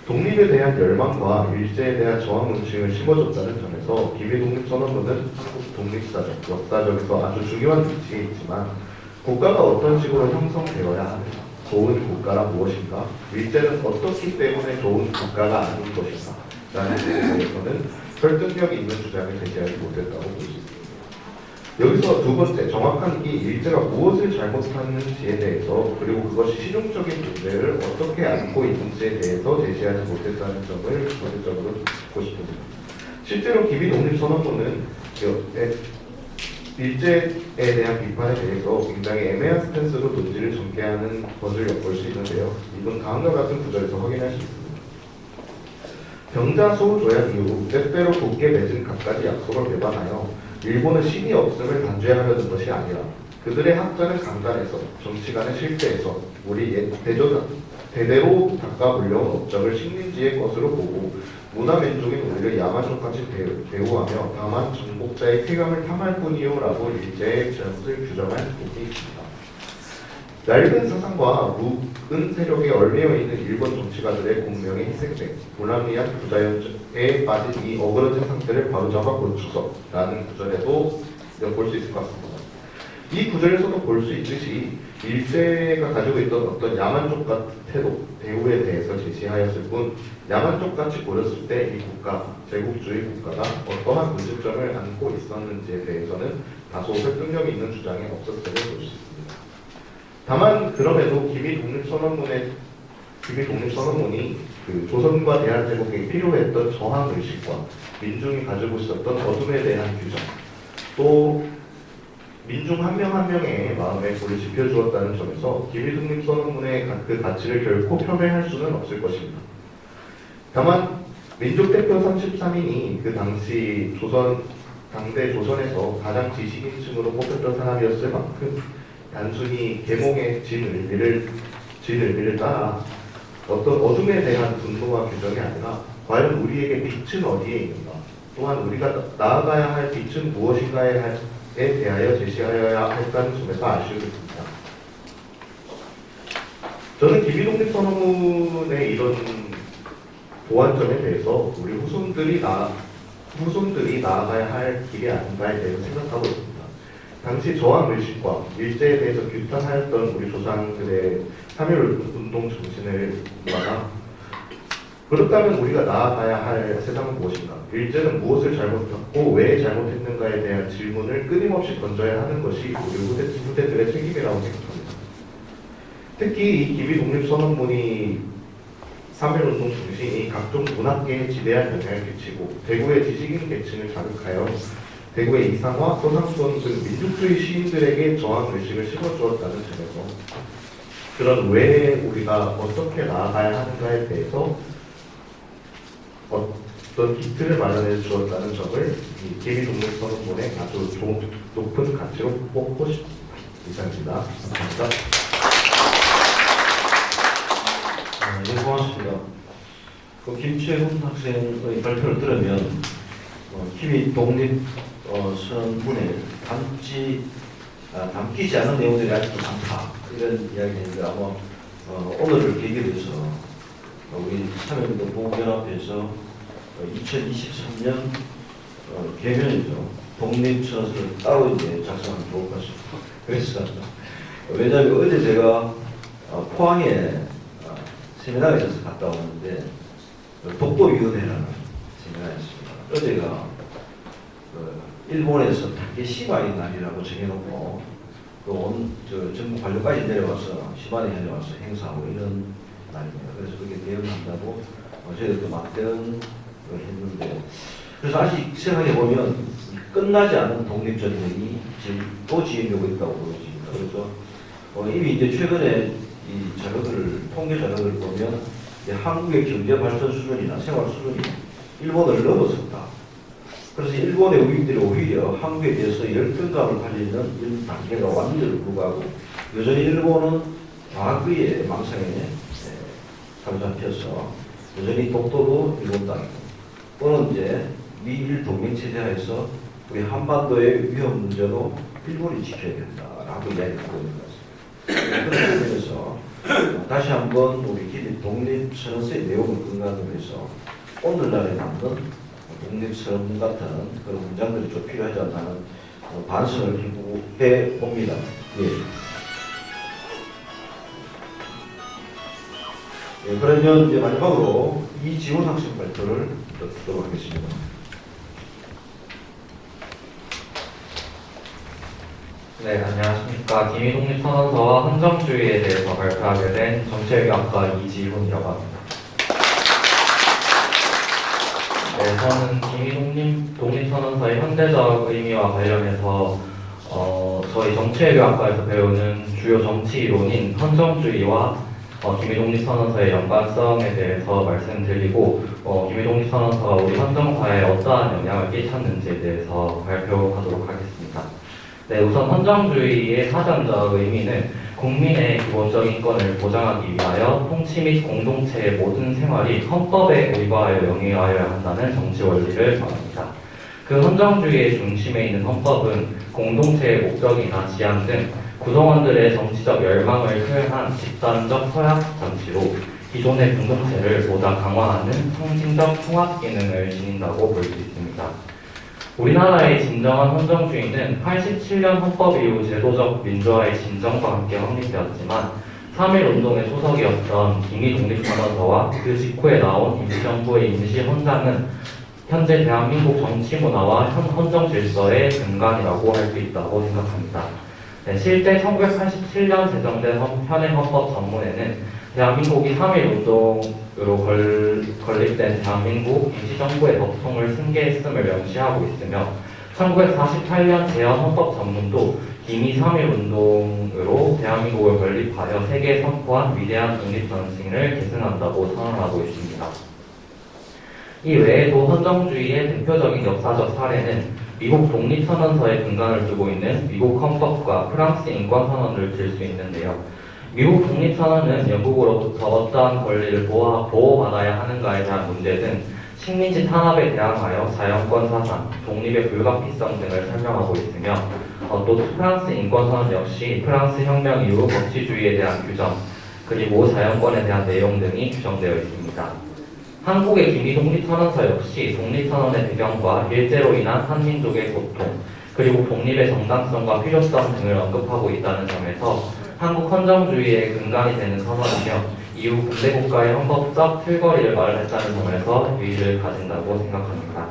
[SPEAKER 7] 독립에 대한 열망과 일제에 대한 저항의식을 심어줬다는 점에서 기미독립선언문은 한국 독립사적, 역사적에서 아주 중요한 위치에 있지만 국가가 어떤 식으로 형성되어야 하는가, 좋은 국가란 무엇인가, 일제는 어떻기 때문에 좋은 국가가 아닌 것인가 라는 부분에 대해서는 설득력 있는 주장을 제시하지 못했다고 볼 수 있습니다. 여기서 두 번째, 정확한 이 일제가 무엇을 잘못하는지에 대해서 그리고 그것이 실용적인 문제를 어떻게 안고 있는지에 대해서 제시하지 못했다는 점을 조세적으로 듣고 싶습니다. 실제로 기비 독립선언문은 일제에 대한 비판에 대해서 굉장히 애매한 스탠스로 논지를 전개하는 것을 엿볼 수 있는데요. 이건 다음과 같은 구절에서 확인할 수 있습니다. 병자소 조약 이후 때때로 굳게 맺은 갖가지 약속을 배반하여 일본은 신이 없음을 단죄하려는 것이 아니라 그들의 학자는 강단에서 정치가는 실제에서 우리 대대로 닦아올려온 업적을 식민지의 것으로 보고 문화민족인 우리를 야만족같이 대우하며 다만 정복자의 쾌감을 탐할 뿐이요 라고 일제의 잘못을 규정한 곡이 있습니다. 낡은 사상과 묵은 세력에 얽매여 있는 일본 정치가들의 공명에 희생돼 불합리한 부자연에 빠진 이 어그러진 상태를 바로잡아 고쳐서라는 구절에도 볼 수 있을 것 같습니다. 이 구절에서도 볼 수 있듯이 일제가 가지고 있던 어떤 야만족 같은 태도, 대우에 대해서 제시하였을 뿐 야만족같이 보였을 때 이 국가, 제국주의 국가가 어떠한 문제점을 안고 있었는지에 대해서는 다소 설득력 있는 주장이 없었음을 볼 수 있습니다. 다만 그럼에도 기비 독립선언문이 그 조선과 대한제국에 필요했던 저항 의식과 민중이 가지고 있었던 어둠에 대한 규정, 또 민중 한 명 한 명의 마음에 불을 지펴주었다는 점에서 기비 독립선언문의 그 가치를 결코 폄훼할 수는 없을 것입니다. 다만 민족대표 33인이 그 당시 당대 조선에서 가장 지식인층으로 뽑혔던 사람이었을 만큼 단순히 계몽의 진 의미를 따라 어떤 어둠에 대한 분노와 규정이 아니라 과연 우리에게 빛은 어디에 있는가, 또한 우리가 나아가야 할 빛은 무엇인가에 대하여 제시하여야 할까는 점에서 아쉬움입니다. 저는 기비독립선언문의 이런 보완점에 대해서 우리 후손들이 나아가야 할 길이 아닌가에 대해서 생각하고 있습니다. 당시 저항의식과 일제에 대해서 규탄하였던 우리 조상들의 3.1운동 정신을 받아 그렇다면 우리가 나아가야 할 세상은 무엇인가? 일제는 무엇을 잘못했고 왜 잘못했는가에 대한 질문을 끊임없이 던져야 하는 것이 우리 후대들의 책임이라고 생각합니다. 특히 이 기비독립선언문이 3.1운동 정신이 각종 문학계에 지대한 영향을 끼치고 대구의 지식인 계층을 자극하여 대구의 이상화, 소상손 등 민족주의 시인들에게 저항의식을 심어주었다는 점에서 그런 왜 우리가 어떻게 나아가야 하는가에 대해서 어떤 기틀을 마련해 주었다는 점을 이 기비독립선언문의 아주 높은 가치로 뽑고 싶습니다. 이상입니다. 감사합니다.
[SPEAKER 4] 네, 고맙습니다. 그 김채훈 학생의 발표를 들으면 기비 독립 선언문에 담기지 않은 내용들이 아직도 많다 이런 이야기인데 아마 오늘을 계기로 해서 우리 참여운동 보훈연합에서 2023년 개면이죠. 독립선언서를 따로 이제 작성하면 좋을 것 같습니다. 그래서 왜냐하면 어제 제가 포항에 세미나에 있어서 갔다 오는데 독도위원회라는 세미나였습니다. 어제가 일본에서 타케시마의 날이라고 정해놓고 또 전국 관료까지 내려와서 시마네 현에 와서 행사하고 이런 날입니다. 그래서 그게 대응한다고 저희들도 막 대응했는데 그래서 아직 생각해보면 끝나지 않은 독립전쟁이 지금 또 진행되고 있다고 보여집니다. 그래서 이미 이제 최근에 이 통계 자료를 보면 한국의 경제 발전 수준이나 생활 수준이 일본을 넘어섰다. 그래서 일본의 우익들이 오히려 한국에 대해서 열등감을 가지는 이런 단계가 왔는데도 불구하고 여전히 일본은 과거의 망상에 사로잡혀서 여전히 독도도 일본 땅이고 또는 이제 미일 동맹 체제하에서 우리 한반도의 위험 문제도 일본이 지켜야 된다라고 이야기를 하고 있는 것 같습니다. 그런 점에서 다시 한번 우리 기비 독립선언서의 내용을 근간으로 해서 오늘날에 맞는 독립선언문 같은 그런 문장들이 좀 필요하지 않나는 반성을 해 봅니다. 예. 예, 그러면 이제 마지막으로 이지훈 학생 발표를 듣도록 하겠습니다.
[SPEAKER 8] 네, 안녕하십니까. 기미독립선언서와 헌정주의에 대해서 발표하게 된 정치외교학과 이지훈이라고 합니다. 네, 저는 기미독립선언서의 현대적 의미와 관련해서 저희 정치외교학과에서 배우는 주요 정치 이론인 헌정주의와 기미독립선언서의 연관성에 대해서 말씀드리고 기미독립선언서가 우리 헌정사에 어떠한 영향을 끼쳤는지에 대해서 발표하도록 하겠습니다. 네, 우선 헌정주의의 사전적 의미는 국민의 기본적인 인권을 보장하기 위하여 통치 및 공동체의 모든 생활이 헌법에 의거하여 영위하여야 한다는 정치 원리를 말합니다. 그 헌정주의의 중심에 있는 헌법은 공동체의 목적이나 지향 등 구성원들의 정치적 열망을 표현한 집단적 서약 장치로 기존의 공동체를 보다 강화하는 상징적 통합 기능을 지닌다고 볼 수 있습니다. 우리나라의 진정한 헌정주의는 87년 헌법 이후 제도적 민주화의 진정과 함께 확립되었지만 3.1운동의 소속이었던 기미독립선언서와 그 직후에 나온 임시정부의 임시헌장은 현재 대한민국 정치문화와 헌정 질서의 근간이라고 할 수 있다고 생각합니다. 네, 실제 1987년 제정된 현행 헌법 전문에는 대한민국이 3.1운동으로 건립된 대한민국 임시정부의 법통을 승계했음을 명시하고 있으며 1948년 제헌 헌법 전문도 기미 3.1운동으로 대한민국을 건립하여 세계에 선포한 위대한 독립전승을 계승한다고 선언하고 있습니다. 이 외에도 헌정주의의 대표적인 역사적 사례는 미국 독립선언서의 근간을 두고 있는 미국 헌법과 프랑스 인권선언을 들 수 있는데요. 미국 독립선언은 영국으로부터 어떠한 권리를 보호받아야 하는가에 대한 문제 등 식민지 탄압에 대항하여 자연권 사상, 독립의 불가피성 등을 설명하고 있으며 또 프랑스 인권선언 역시 프랑스 혁명 이후 법치주의에 대한 규정, 그리고 자연권에 대한 내용 등이 규정되어 있습니다. 한국의 기미독립선언서 역시 독립선언의 배경과 일제로 인한 한민족의 고통, 그리고 독립의 정당성과 필요성 등을 언급하고 있다는 점에서 한국 헌정주의의 근간이 되는 선언이며 이후 군대국가의 헌법적 틀거리를 마련했다는 점에서 의의를 가진다고 생각합니다.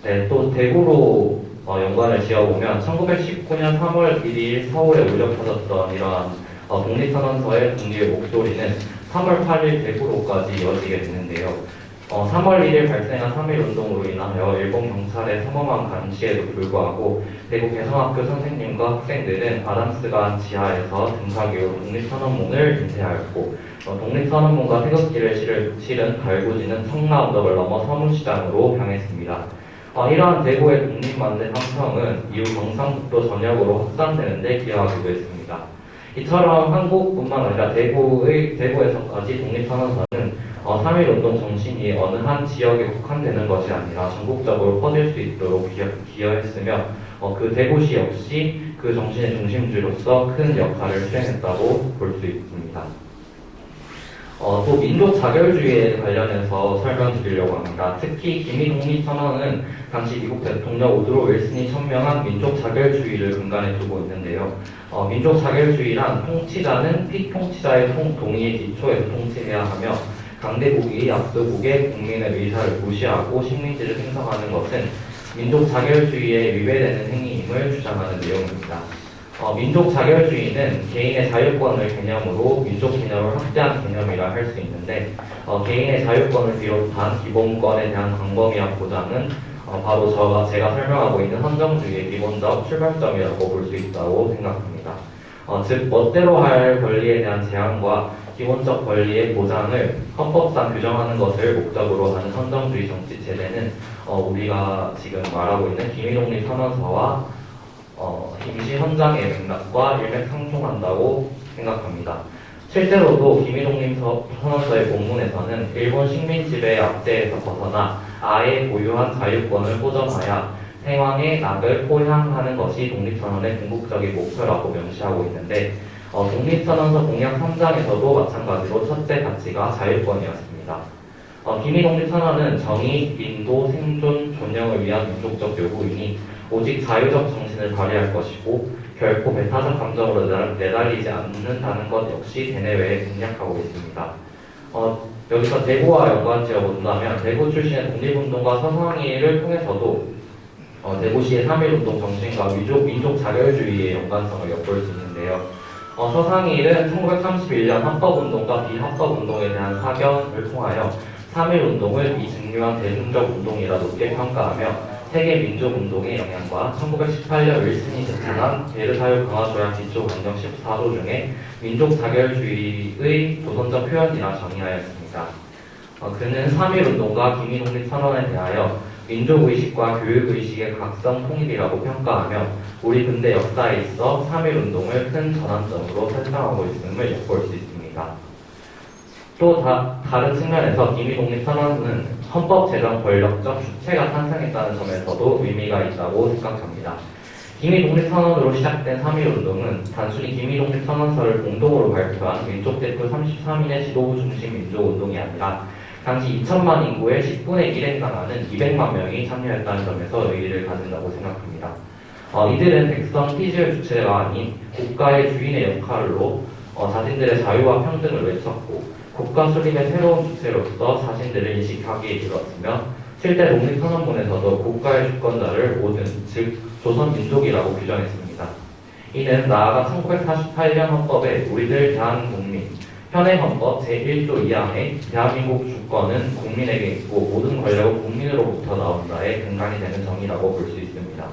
[SPEAKER 8] 네, 또 대구로 연관을 지어보면 1919년 3월 1일 서울에 울려 퍼졌던 이러한 독립선언서의 독립의 목소리는 3월 8일 대구로까지 이어지게 되는데요. 3월 1일 발생한 3.1운동으로 인하여 일본 경찰의 삼엄한 감시에도 불구하고 대구 개성학교 선생님과 학생들은 아담스관 지하에서 등사기로 독립선언문을 인쇄하였고 독립선언문과 태극기를 실은 달구지는 청라 언덕을 넘어 서문시장으로 향했습니다. 이러한 대구의 독립만세 함성은 이후 경상북도 전역으로 확산되는 데 기여하기도 했습니다. 이처럼 한국뿐만 아니라 대구에서까지 독립선언서는 3.1운동 정신이 어느 한 지역에 국한되는 것이 아니라 전국적으로 퍼질 수 있도록 기여했으며 그 대구시 역시 그 정신의 중심지로서 큰 역할을 수행했다고 볼 수 있습니다. 또 민족 자결주의에 관련해서 설명드리려고 합니다. 특히 기미독립선언은 당시 미국 대통령 우드로 윌슨이 천명한 민족 자결주의를 근간에 두고 있는데요. 민족 자결주의란 통치자는 피통치자의 동의에 기초해서 통치해야 하며 강대국이 약소국의 국민의 의사를 무시하고 식민지를 생성하는 것은 민족 자결주의에 위배되는 행위임을 주장하는 내용입니다. 민족 자결주의는 개인의 자유권을 개념으로 민족 개념을 확대한 개념이라 할 수 있는데 개인의 자유권을 비롯한 기본권에 대한 광범위한 보장은 바로 제가 설명하고 있는 헌정주의의 기본적 출발점이라고 볼 수 있다고 생각합니다. 즉 멋대로 할 권리에 대한 제한과 기본적 권리의 보장을 헌법상 규정하는 것을 목적으로 하는 헌정주의 정치 체제는 우리가 지금 말하고 있는 기미독립선언서와 임시헌장의 맥락과 일맥상통한다고 생각합니다. 실제로도 기미독립선언서의 본문에서는 일본 식민지배의 압제에서 벗어나 아예 고유한 자유권을 보전하여 생황의 낙을 포향하는 것이 독립선언의 궁극적인 목표라고 명시하고 있는데 독립선언서 공약 3장에서도 마찬가지로 첫째 가치가 자유권이었습니다. 기미독립선언은 정의, 인도, 생존, 존영을 위한 민족적 요구이니 오직 자유적 정신을 발휘할 것이고 결코 배타적 감정으로 내달리지 않는다는 것 역시 대내외에 공략하고 있습니다. 여기서 대구와 연관지어 본다면 대구 출신의 독립운동가 서성희를 통해서도 대구시의 3.1운동 정신과 민족 자결주의의 연관성을 엿볼 수 있는데요. 서상일은 1931년 합법운동과 비합법운동에 대한 사견을 통하여 3.1운동을 비중요한 대중적 운동이라 높게 평가하며 세계 민족운동의 영향과 1918년 윌슨이 제출한 베르사유 강화조약 기초 강령 14조 중에 민족 자결주의의 조선적 표현이라 정의하였습니다. 그는 3.1운동과 기미독립선언에 대하여 민족의식과 교육의식의 각성 통일이라고 평가하며 우리 근대 역사에 있어 3.1운동을 큰 전환점으로 설정하고 있음을 엿볼 수 있습니다. 또 다른 측면에서 기미독립선언은 헌법 제정 권력적 주체가 탄생했다는 점에서도 의미가 있다고 생각합니다. 기미독립선언으로 시작된 3.1운동은 단순히 기미독립선언서를 공동으로 발표한 민족대표 33인의 지도부 중심 민족운동이 아니라 당시 2천만 인구의 10분의 1에 해당하는 200만 명이 참여했다는 점에서 의의를 가진다고 생각합니다. 이들은 백성 피지의 주체가 아닌 국가의 주인의 역할로 자신들의 자유와 평등을 외쳤고 국가 수립의 새로운 주체로서 자신들을 인식하기에 이르렀으며 실제 독립선언문에서도 국가의 주권자를 모든 즉 조선민족이라고 규정했습니다. 이는 나아가 1948년 헌법에 우리들 대한국민 현행 헌법 제1조 2항에 대한민국 주권은 국민에게 있고 모든 권력은 국민으로부터 나온다의 근간이 되는 정의라고 볼 수 있습니다.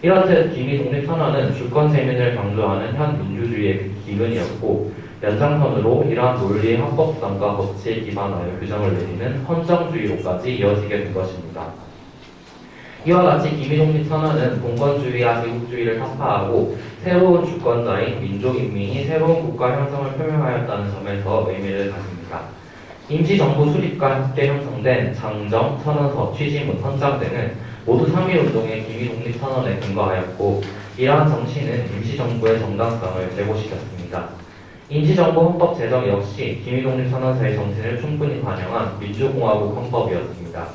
[SPEAKER 8] 이렇듯 기미독립선언은 주권 재민을 강조하는 현 민주주의의 기근이었고 연장선으로 이러한 논리의 합법성과 법치에 기반하여 규정을 내리는 헌정주의로까지 이어지게 된 것입니다. 이와 같이 기미독립선언은 봉건주의와 제국주의를 타파하고 새로운 주권자인 민족인민이 새로운 국가 형성을 표명하였다는 점에서 의미를 가집니다. 임시정부 수립과 함께 형성된 장정, 선언서, 취지문, 헌장 등은 모두 3.1운동의 기미독립선언에 근거하였고 이러한 정신은 임시정부의 정당성을 제고시켰습니다. 임시정부 헌법 제정 역시 기미독립선언서의 정신을 충분히 반영한 민주공화국 헌법이었습니다.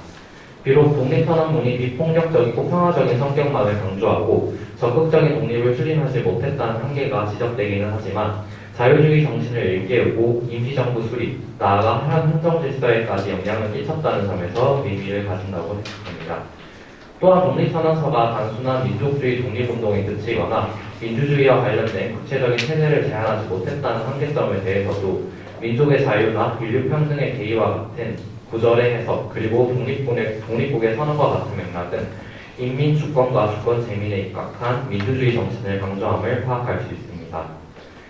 [SPEAKER 8] 비록 독립선언문이 비폭력적이고 평화적인 성격만을 강조하고 적극적인 독립을 추진하지 못했다는 한계가 지적되기는 하지만 자유주의 정신을 일깨우고 임시정부 수립, 나아가 현 헌정질서에까지 영향을 끼쳤다는 점에서 의미를 가진다고 생각합니다. 또한 독립선언서가 단순한 민족주의 독립운동에 그치거나 민주주의와 관련된 구체적인 체제를 제한하지 못했다는 한계점에 대해서도 민족의 자유나 인류평등의 대의와 같은 구절의 해석 그리고 독립국의 선언과 같은 맥락은 인민 주권과 주권 재민에 입각한 민주주의 정신을 강조함을 파악할 수 있습니다.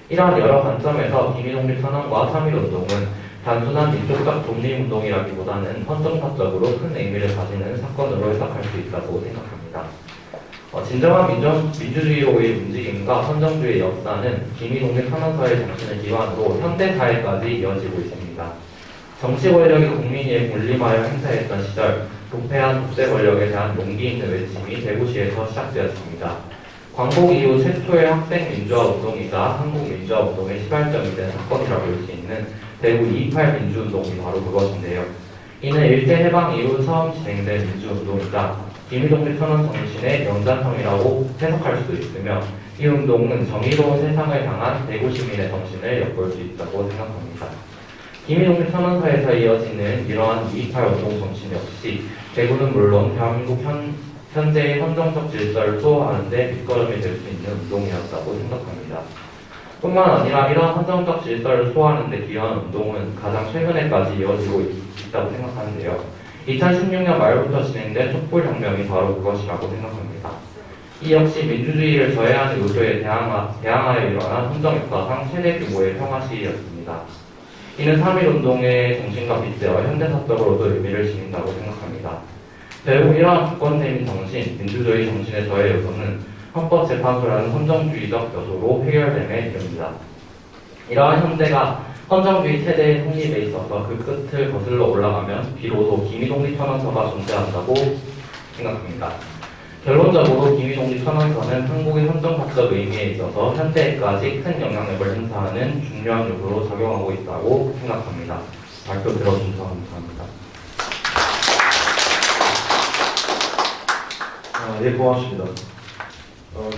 [SPEAKER 8] 이러한 여러 관점에서 기미독립선언과 3.1운동은 단순한 민족적 독립운동이라기보다는 헌정사적으로 큰 의미를 가지는 사건으로 해석할 수 있다고 생각합니다. 진정한 민주주의로의 움직임과 헌정주의의 역사는 기미독립선언서의 정신을 기반으로 현대사회까지 이어지고 있습니다. 정치 권력이 국민위에 군림하여 행사했던 시절 부패한 독재 권력에 대한 용기 있는 외침이 대구시에서 시작되었습니다. 광복 이후 최초의 학생 민주화 운동이자 한국 민주화 운동의 시발점이 된 사건이라고 볼 수 있는 대구 2.28 민주운동이 바로 그것인데요. 이는 일제해방 이후 처음 진행된 민주운동이자 기미독립선언 정신의 연장선이라고 해석할 수도 있으며 이 운동은 정의로운 세상을 향한 대구 시민의 정신을 엿볼 수 있다고 생각합니다. 기미독립선언서에서 이어지는 이러한 2.28 운동 정신 역시 대구는 물론 대한민국 현재의 헌정적 질서를 수호하는 데 밑거름이 될 수 있는 운동이었다고 생각합니다. 뿐만 아니라 이러한 헌정적 질서를 수호하는 데 기여한 운동은 가장 최근에까지 이어지고 있다고 생각하는데요. 2016년 말부터 진행된 촛불혁명이 바로 그것이라고 생각합니다. 이 역시 민주주의를 저해하는 요소에 대항하여 일어난 헌정역사상 최대 규모의 평화 시위였습니다. 이는 3.1운동의 정신과 빗대어 현대사적으로도 의미를 지닌다고 생각합니다. 결국 이러한 주권재민 정신, 민주주의 정신의 저해 요소는 헌법재판소라는 헌정주의적 요소로 해결됨에 이릅니다. 이러한 현대가 헌정주의 체제의 성립에 있어서 그 끝을 거슬러 올라가면 비로소 기미독립선언서가 존재한다고 생각합니다. 결론적으로 기미독립선언서는 한국의 헌정사적 의미에 있어서 현대에까지 큰 영향력을 행사하는 중요한 요소로 작용하고 있다고 생각합니다. 발표 들어주셔서 감사합니다.
[SPEAKER 4] 네, 고맙습니다.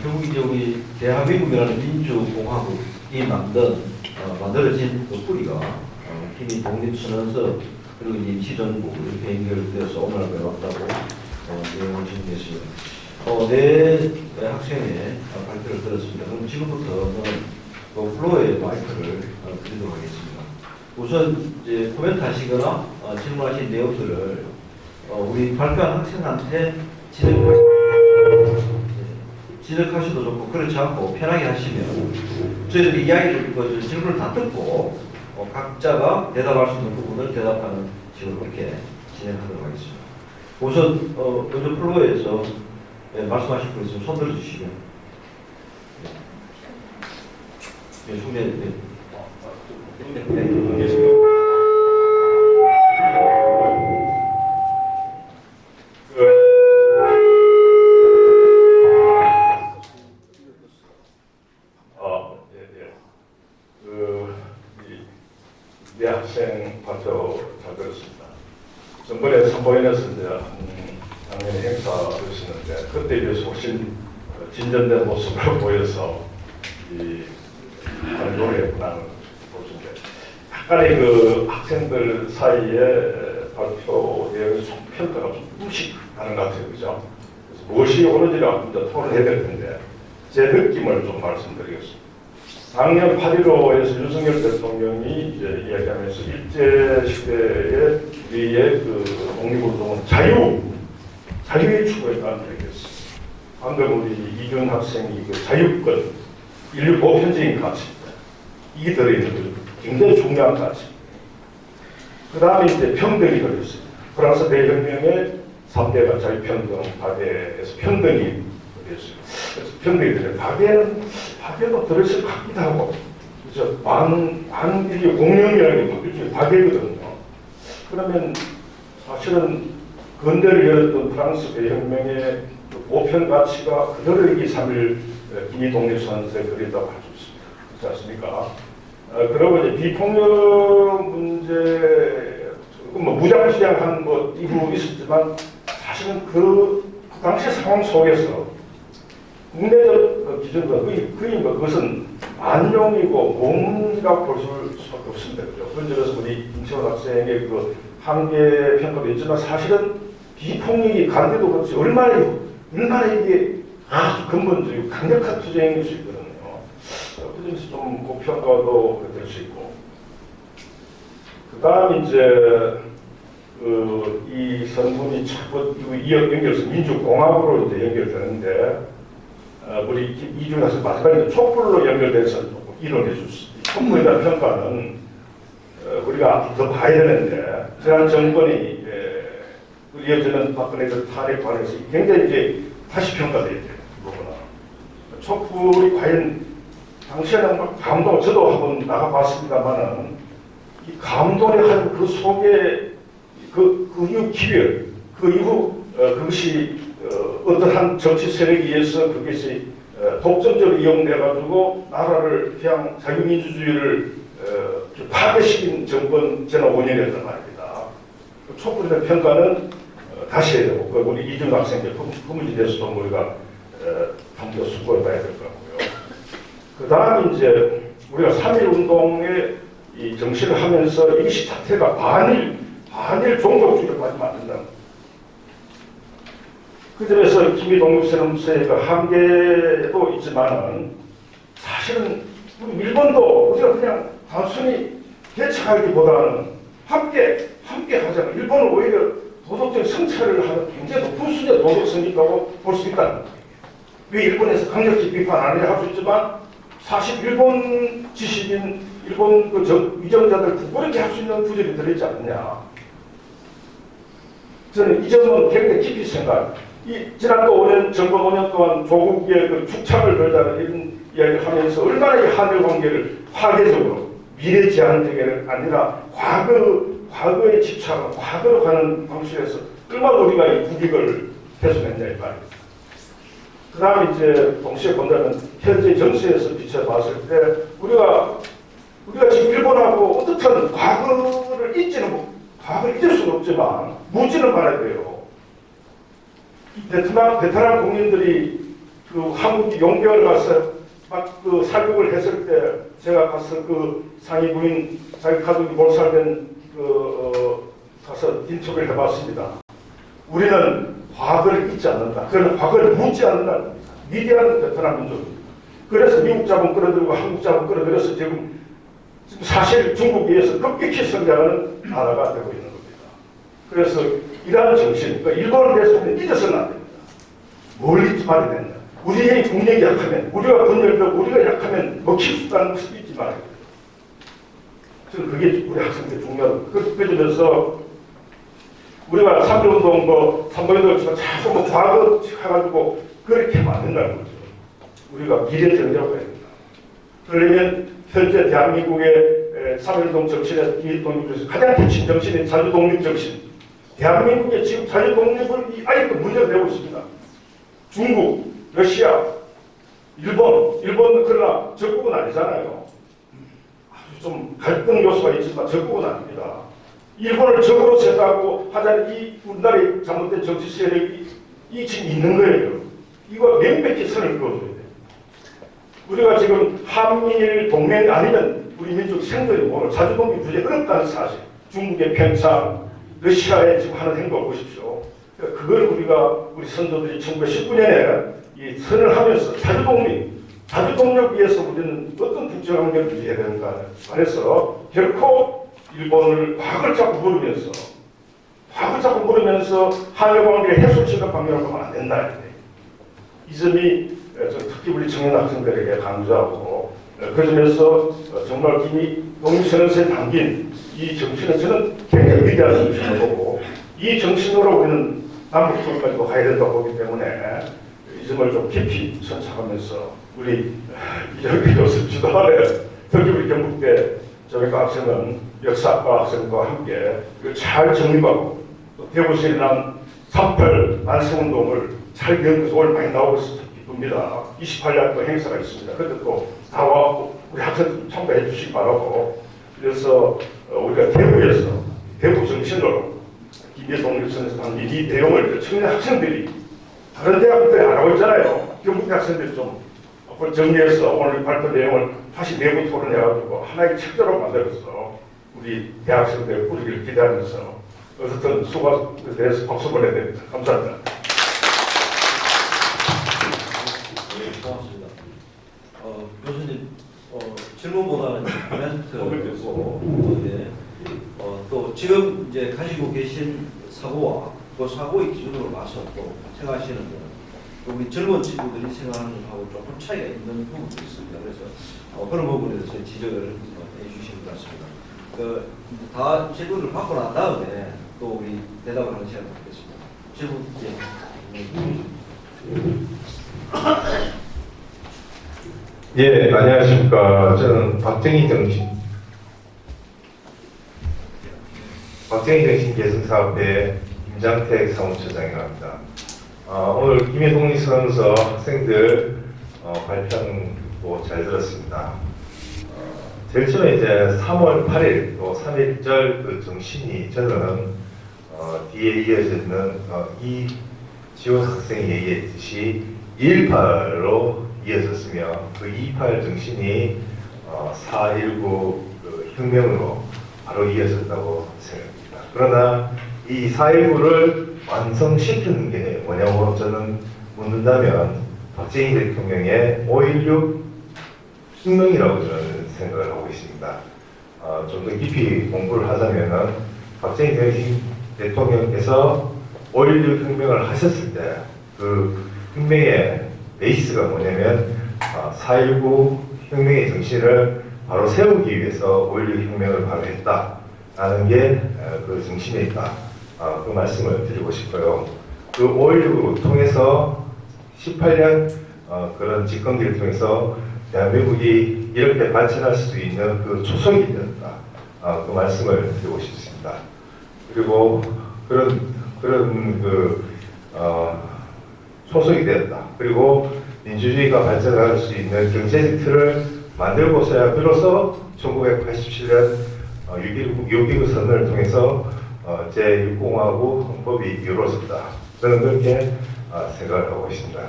[SPEAKER 4] 결국 이제 우리 대한민국이라는 민주공화국이 만들어진 그 뿌리가 기미독립선언서 그리고 이제 임시정부 이렇게 연결되어서 오늘 배웠다고 내용을 정리했습니다. 네 학생의 발표를 들었습니다. 그럼 지금부터는 플로어에 마이크를 드리도록 하겠습니다. 우선 이제 코멘트 하시거나 질문하신 내용들을 우리 발표한 학생한테 지적하셔도 좋고, 그렇지 않고 편하게 하시면 저희들이 이야기를 질문을 다 듣고 각자가 대답할 수 있는 부분을 대답하는 식으로 그렇게 진행하도록 하겠습니다. 우선 먼저 플로어에서 말씀하실 분 있으면 손 들어주시면. 네, 중대.
[SPEAKER 3] 네 학생 발표 잘 들었습니다. 전번에 선보인에서 이제 작년에 행사였었는데 그때에 비해서 훨씬 진전된 모습을 보여서 많이 노래했구나 보시는데, 약간의 그 학생들 사이에 발표 내용이 좀 평가가 좀 무식하는 것 같아요, 그죠? 그래서 무엇이 옳은지를 이제 토론해야 될 텐데 제 느낌을 좀 말씀드리겠습니다. 작년 8.15에서 윤석열 대통령이 이제 이야기하면서 일제 시대의 우리의 그 독립운동은 자유의 추구였다는 얘기했어요. 방금 우리 이준 학생이 그 자유권, 인류 보편적인 가치입니다. 이게 들어있는 굉장히 중요한 가치입니다. 그 다음에 이제 평등이 들어있습니다. 프랑스 대혁명의 3대가 자유평등 파괴에서 평등이 들어있어요. 그래서 평등이 들어있어요. 파괴도 들어있을 것 같기도 하고, 그죠? 이게 공룡이라는 게 일종의 파괴거든요. 그러면 사실은 근대를 열었던 프랑스 대혁명의 그 보편 가치가 그대로 이게 3.1 기독립선언서에 그렸다고 할 수 있습니다. 그렇지 않습니까? 그리고 이제 비폭력 문제, 뭐 무장시장한 뭐 이부 있었지만 사실은 그 당시 상황 속에서 국내적 기준과 거의 그것은 만용이고 뭔가 볼 수밖에 없습니다. 그죠? 그런 점에서 우리 임채원 학생의 그 한계 평가도 있지만 사실은 비폭력이 간데도 그렇지 얼마나 이게 아주 근본적이고 강력한 투쟁일 수 있거든요. 그 점에서 좀 고평가도 될 수 있고. 그 다음 이제 이 선분이 자꾸 연결해서 민주공화국으로 이제 연결되는데, 우리 이준 학생 마지막에 촛불로 연결돼서 이론해 줬습니다. 촛불에 대한 평가는 우리가 더 봐야 되는데, 지난 정권이 이어지는 박근혜 탄핵 관해서 굉장히 이제 다시 평가돼야 돼요. 촛불이 과연 당시에는 감동, 저도 한번 나가봤습니다만은 이 감동의 한 그 속에 그 이후 기별, 그 이후 그것이 어떠한 정치 세력에 의해서 그것이 독점적으로 이용돼가지고 나라를 그냥 자유민주주의를 파괴시킨 정권 지난 5년이었단 말입니다. 촛불에 대한 평가는 다시 해야 되고, 우리 이준 학생들 품문지 대해서도 우리가 함께 수고해봐야 될 것 같고요. 그 다음 이제 우리가 3.1 운동의 이 정신을 하면서 이것이 자체가 반일 종족주의를 맞으면 안 된다. 그 점에서 기미독립선언서의 그 한계도 있지만은 사실은 우리 일본도 우리가 그냥 단순히 대처하기보다는 함께 하자면 일본은 오히려 도덕적 성찰을 하는 굉장히 높은 수준의 도덕성이 있다고 볼 수 있다. 왜 일본에서 강력히 비판 안 할 수 있지만 사실 일본 지식인, 일본 위정자들 그렇게 할 수 있는 구절이 들어있지 않느냐. 저는 이 점은 굉장히 깊이 생각. 지난 또 5년, 정권 5년 동안 조국의 그 축착을 걸자는 이런 이야기를 하면서 얼마나 이 한일 관계를 파괴적으로 미래지향적이 아니라 과거에 집착하고 과거로 가는 방식에서 얼마나 우리가 이 국익을 훼손했냐 이 말입니다. 그 다음에 이제 동시에 본다면 현재 정세에서 비춰봤을 때 우리가 지금 일본하고 어떻든 과거를 잊을 수는 없지만 묻지는 말아야 돼요. 베트남 국민들이 그 한국 용병을 가서 막 그 살육을 했을 때 제가 가서 그 상위 부인 자기 가족이 몰살된 가서 인터뷰를 해봤습니다. 우리는
[SPEAKER 9] 과거를 잊지 않는다. 그런 과거를 묻지 않는다. 위대한 베트남 민족입니다. 그래서 미국 자본 끌어들이고 한국 자본 끌어들여서 지금 사실 중국에 의해서 급격히 성장하는 나라가 되고 있는 겁니다. 그래서 이러한 정신, 그러니까 일본에 대해서는 잊어서는 안 됩니다. 뭘 잊지 말아야 되냐. 우리의 국력이 약하면, 우리가 분열되고 우리가 약하면 먹힐 수 있다는 것을 잊지 말아야 됩니다. 저는 그게 우리 학생들 중요하다고. 그러면서 우리가 3.1운동, 3.1운동 자꾸 뭐 과거 해가지고 그렇게 하면 안 된다는 거죠. 우리가 미래정자고 해야 된다. 그러면 현재 대한민국의 3.1운동 정신의 독립에서 가장 핵심 정신인 자주독립 정신. 대한민국의 지금 자주독립을 아직도 문제가 되고 있습니다. 중국, 러시아, 일본은 그러나 적국은 아니잖아요. 아주 좀 갈등 요소가 있지만 적국은 아닙니다. 일본을 적으로 생각하고 하자는 이 우리나라의 잘못된 정치 세력이 지금 있는 거예요. 이거 명백히 선을 그어줘야 돼요. 우리가 지금 한미일 동맹이 아니면 우리 민족 생존이 오늘 자주독립 주제 어렵다는 사실. 중국의 평창, 러시아에 지금 하는 행동을 보십시오. 그걸 우리 선조들이 1919년에 이 선을 하면서 자주독립 위해서 우리는 어떤 국제 관계를 유지해야 되는가. 그래서 결코 일본을 과거를 자꾸 물으면서 한일 관계를 해소시키는 방향으로 가면 안 된다. 이 점이 특히 우리 청년 학생들에게 강조하고 그 점에서 정말 이미 독립선언서에 담긴 이 정신은 저는 굉장히 위대한 정신을 보고 이 정신으로 우리는 남북통일까지 가야 된다고 보기 때문에 이 점을 좀 깊이 선착하면서 우리 이정기 교수 지도하에 특히 우리 경북대 저희가 학생은 역사학과 학생과 함께 잘 정립하고 또 대구시에 난 3.8 만세운동을 잘 기억해서 오늘 많이 나오고 있어서 기쁩니다. 28년 또 행사가 있습니다. 그때 또 나와 우리 학생들 참가해 주시기 바라고 그래서 우리가 대구 정신으로 김해독립선에서 담긴 이 내용을 청년 학생들이 다른 대학들이 안 하고 있잖아요. 경북 학생들이 좀 정리해서 오늘 발표 내용을 다시 내부 토론해가지고 하나의 책자로 만들어서 우리 대학생들 꾸리기를 기대하면서 어쨌든 수고에 대해서 박수 보내야 됩니다. 감사합니다.
[SPEAKER 4] 네, 고맙습니다. 교수님 질문보다는 코멘트고 또 지금 이제 가지고 계신 사고와 그 사고의 기준으로 봐서 또 생각하시는 거는 우리 젊은 친구들이 생각하는 것하고 조금 차이가 있는 부분도 있습니다. 그래서 그런 부분에 대해서 지적을 해주신 것 같습니다. 다 질문을 받고 난 다음에 또 우리 대답을 하는 시간을 갖겠습니다. 질문
[SPEAKER 10] 예, 안녕하십니까. 저는 박정희 정신 개선사업회 김장택 사무처장이라고 합니다. 오늘 김해독립선언서 학생들 발표도 잘 들었습니다. 제일 처음에 이제 3월 8일 또 3.1절 그 정신이 저는 뒤에 이어져 있는 이지원 학생이 얘기했듯이 2.18로 이어졌으며 그 2.18 정신이 4.19 그 혁명으로 바로 이어졌다고 생각합니다. 그러나 이 4.19를 완성시키는 게 뭐냐고 저는 묻는다면 박정희 대통령의 5.16 혁명이라고 저는 생각을 하고 있습니다. 좀 더 깊이 공부를 하자면은 박정희 대통령께서 5.16 혁명을 하셨을 때 그 혁명의 베이스가 뭐냐면 4.19 혁명의 정신을 바로 세우기 위해서 5.16 혁명을 바로 했다라는 게 그 정신에 있다. 그 말씀을 드리고 싶어요. 그 5.16을 통해서 18년 그런 집권기를 통해서 대한민국이 이렇게 발전할 수 있는 그 초석이 되었다. 그 말씀을 드리고 싶습니다. 그리고 그런 초석이 되었다. 그리고 민주주의가 발전할 수 있는 경제적 틀을 만들고서야 비로소 1987년 6.19 선언을 통해서 제6공화국 헌법이 이루어졌다. 저는 그렇게 생각을 하고 있습니다.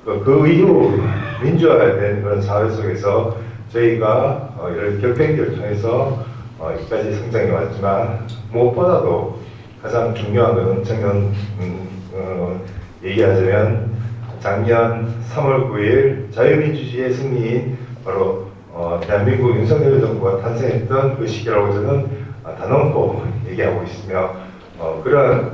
[SPEAKER 10] 그 이후 민주화된 그런 사회 속에서 저희가 이런 결백기를 통해서 여기까지 성장해 왔지만 무엇보다도 가장 중요한 것은 청년 얘기하자면 작년 3월 9일 자유민주주의의 승리인 바로 대한민국 윤석열 정부가 탄생했던 그 시기라고 저는 단언코 얘기하고 있으며 그런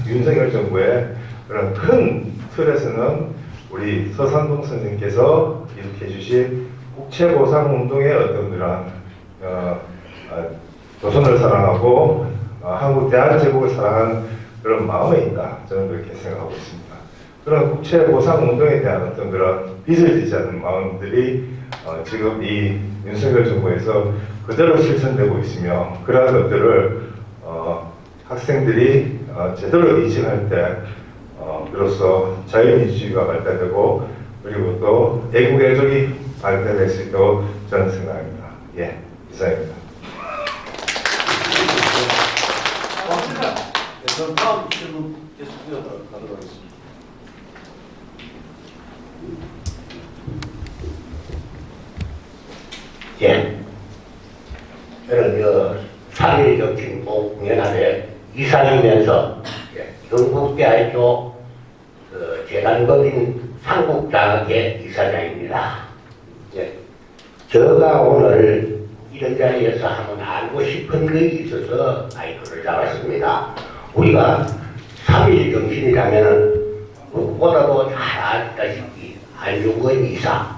[SPEAKER 10] 윤석열 정부의 그런 큰 틀에서는 우리 서산동 선생님께서 이렇게 주신 국채보상운동의 어떤 그런 조선을 사랑하고 한국 대한제국을 사랑하는 그런 마음에 있다. 저는 그렇게 생각하고 있습니다. 그런 국채보상운동에 대한 어떤 그런 빚을 지지 않는 마음들이 지금 이 윤석열 정부에서 그대로 실천되고 있으며 그러한 것들을 학생들이 제대로 인식할 때 비로소 자유민주주의가 발달되고 그리고 또 애국애족이 발달될 수 있다고 저는 생각합니다. 예, 이상입니다.
[SPEAKER 4] 네, 그럼 다음 질문 계속 이어가도록 하겠습니다.
[SPEAKER 2] 예. 저는 3.1 정치인복연합회 이사이면서 경북대학교 재단법인 상국장학회 이사장입니다. 예. 제가 오늘 이런 자리에서 한번 알고 싶은 것이 있어서 마이크를 잡았습니다. 우리가 3.1 정신이라면 무엇보다도 잘 알다시피 안중근 이사,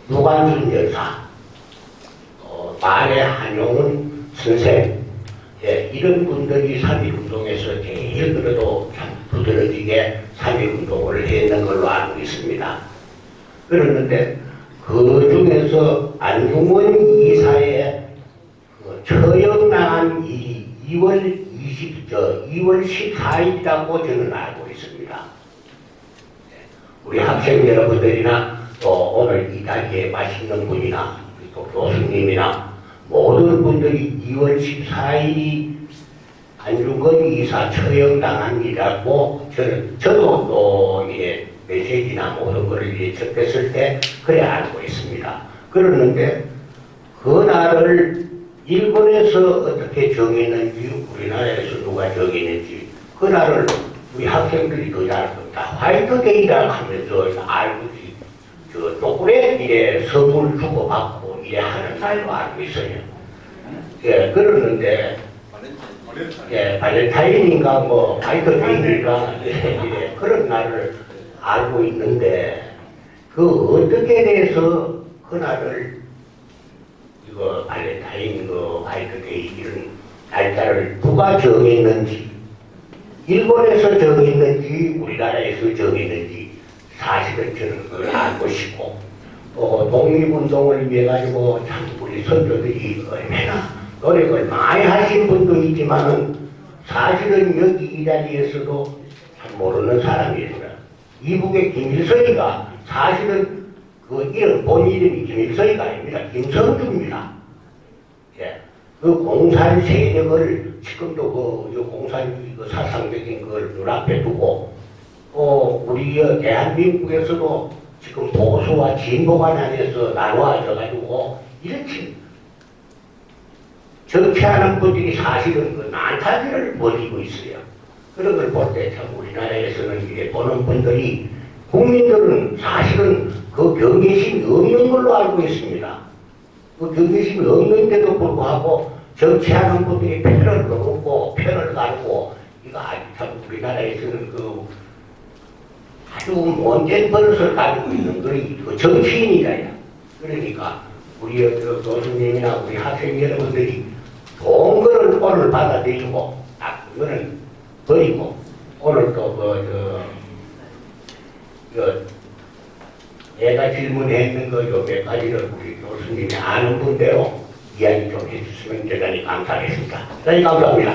[SPEAKER 2] 유관순 여사, 만해 한용운 선생, 예, 이런 분들이 3.1운동에서 제일 그래도 참 부드러지게 3.1운동을 했는 걸로 알고 있습니다. 그러는데 그 중에서 안중근 이사의 처형당한 2월 14일이라고 저는 알고 있습니다. 우리 학생 여러분들이나 또 오늘 이 자리에 맛있는 분이나 또 교수님이나 모든 분들이 2월 14일이 안중근 이사 처형당한 일이라고 저도 또 메시지나 모든 것을 접했을 때 그래 알고 있습니다. 그러는데 그날을 일본에서 어떻게 정했는지 우리나라에서 누가 정했는지 그날을 우리 학생들이 더 잘 겁니다. 화이트데이라고 하면서 알고 초콜릿 이래 선물 주고받고 이래 하는 날로 알고 있어요. 예, 그러는데 예, 발렌타인인가 뭐 화이트데이인가 이래 그런 날을 알고 있는데 그 어떻게 돼서 그날을 이거 발렌타인 화이트데이 이런 날짜를 누가 정했는지 일본에서 정했는지 우리나라에서 정했는지 사실은 저는 그걸 알고 싶고 독립운동을 위해 가지고 참 우리 선조들이 얼마나 노력을 많이 하신 분도 있지만은 사실은 여기 이 자리에서도 참 모르는 사람이 있습니다. 이북의 김일성이가 사실은 그 이름 본 이름이 김일성이가 아닙니다. 김성주입니다. 예. 그 공산 세력을 지금도 그 공산주의 그 사상적인 걸 눈앞에 두고 우리 대한민국에서도 지금 보수와 진보가 나뉘어서 나누어져 가지고 이렇게 정치하는 분들이 사실은 그 난타기를 벌이고 있어요. 그런 걸 볼 때 참 우리나라에서는 이게 보는 분들이 국민들은 사실은 그 경계심이 없는 걸로 알고 있습니다. 그 경계심이 없는데도 불구하고 정치하는 분들이 편을 넘고 편을 가르고 이거 아주 참 우리나라에서는 그 아주 못된 버릇을 가지고 있는 그 정치인이다. 그러니까 우리 교수님이나 우리 학생 여러분들이 좋은 거를 오늘 받아들이고 나쁜 거는 버리고 오늘 또 내가 질문했는 거 요 몇 가지를 우리 교수님이 아는 분대로 이야기 좀 해주시면 대단히 감사하겠습니다. 대단히 감사합니다.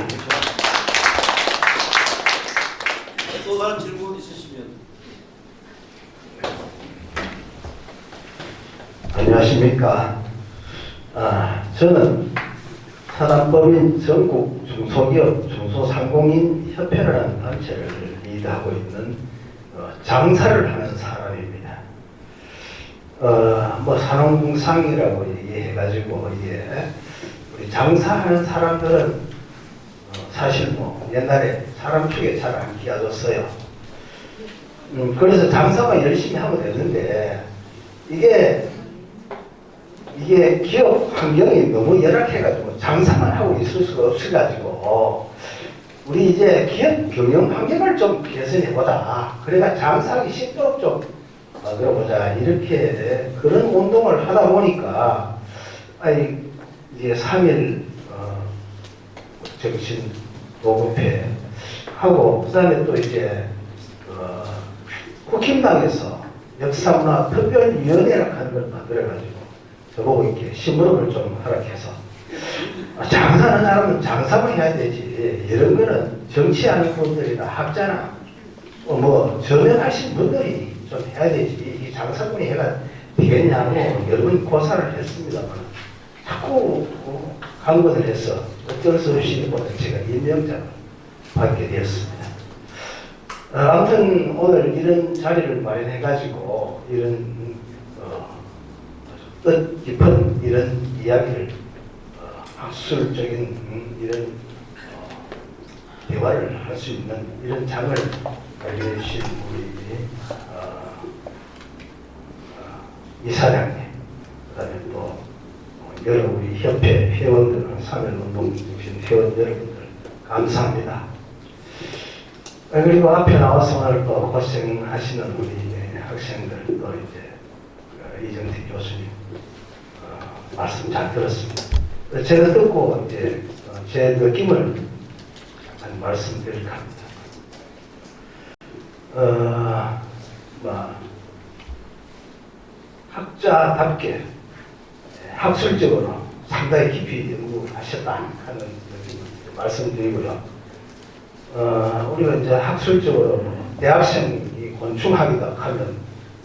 [SPEAKER 4] 또 다른 질문 있으시면.
[SPEAKER 11] 안녕하십니까. 저는 산업법인 전국 중소기업 중소상공인 협회라는 단체를 리드하고 있는 장사를 하는 사람입니다. 뭐 산업공상이라고 얘기해가지고 우리 장사하는 사람들은 사실 뭐 옛날에 사람 축에 잘 안 끼어졌어요. 그래서 장사만 열심히 하면 되는데 이게 기업 환경이 너무 열악해가지고 장사만 하고 있을 수가 없어가지고 우리 이제 기업 경영 환경을 좀 개선해보자. 그래가 장사하기 쉽도록 좀 만들어보자. 이렇게 그런 운동을 하다 보니까 이제 3일 정신 보급회 하고 그다음에 또 이제 국힘당에서 역사문화 특별위원회라고 하는 걸 만들어가지고 저보고 이렇게 심부름을 좀 허락해서 장사하는 사람은 장사만 해야 되지 이런 거는 정치하는 분들이나 학자나 뭐 전역하신 분들이 좀 해야 되지 이 장사꾼이 해가 되겠냐고 여러 번 고사를 했습니다만 자꾸 강권을 해서 어쩔 수 없이 제가 임명장을 받게 되었습니다. 아무튼 오늘 이런 자리를 마련해가지고 이런 뜻깊은 이런 이야기를 학술적인 이런 대화를 할 수 있는 이런 장을 마련해 주신 우리 이사장님 그다음에 또 여러 우리 협회 회원들 3.1운동 중심 회원 여러분들 감사합니다. 그리고 앞에 나와서 오늘 또 고생하시는 우리 학생들 또 이제 이정택 교수님 말씀 잘 들었습니다. 제가 듣고 이제 제 느낌을 한 말씀드릴까 합니다. 학자답게 학술적으로 상당히 깊이 연구하셨다 하는 말씀드리고요. 우리가 이제 학술적으로 대학생이 곤충학이다 하면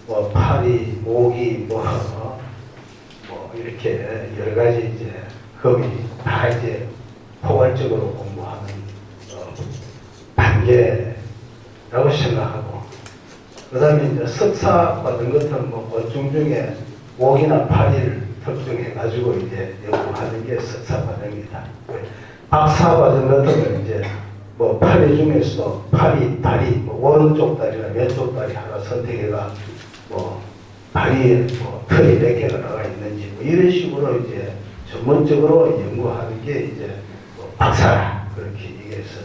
[SPEAKER 11] 뭐 파리, 모기, 뭐 이렇게 여러 가지 이제 거기 다 이제 포괄적으로 공부하는 단계라고 생각하고 그다음에 이제 석사 같은 것은 뭐 곤충 중에 모기나 파리를 특정해 가지고 이제 연구하는 게 석사 과정입니다. 박사 과정 같은 이제 뭐 파리 중에서도 파리, 다리, 뭐 오른쪽 다리나 왼쪽 다리 하나 선택해가 뭐 다리에 뭐 털이 몇 개가 나가 있는지 뭐 이런 식으로 이제 전문적으로 연구하는 게 이제 뭐 박사라 그렇게 얘기해서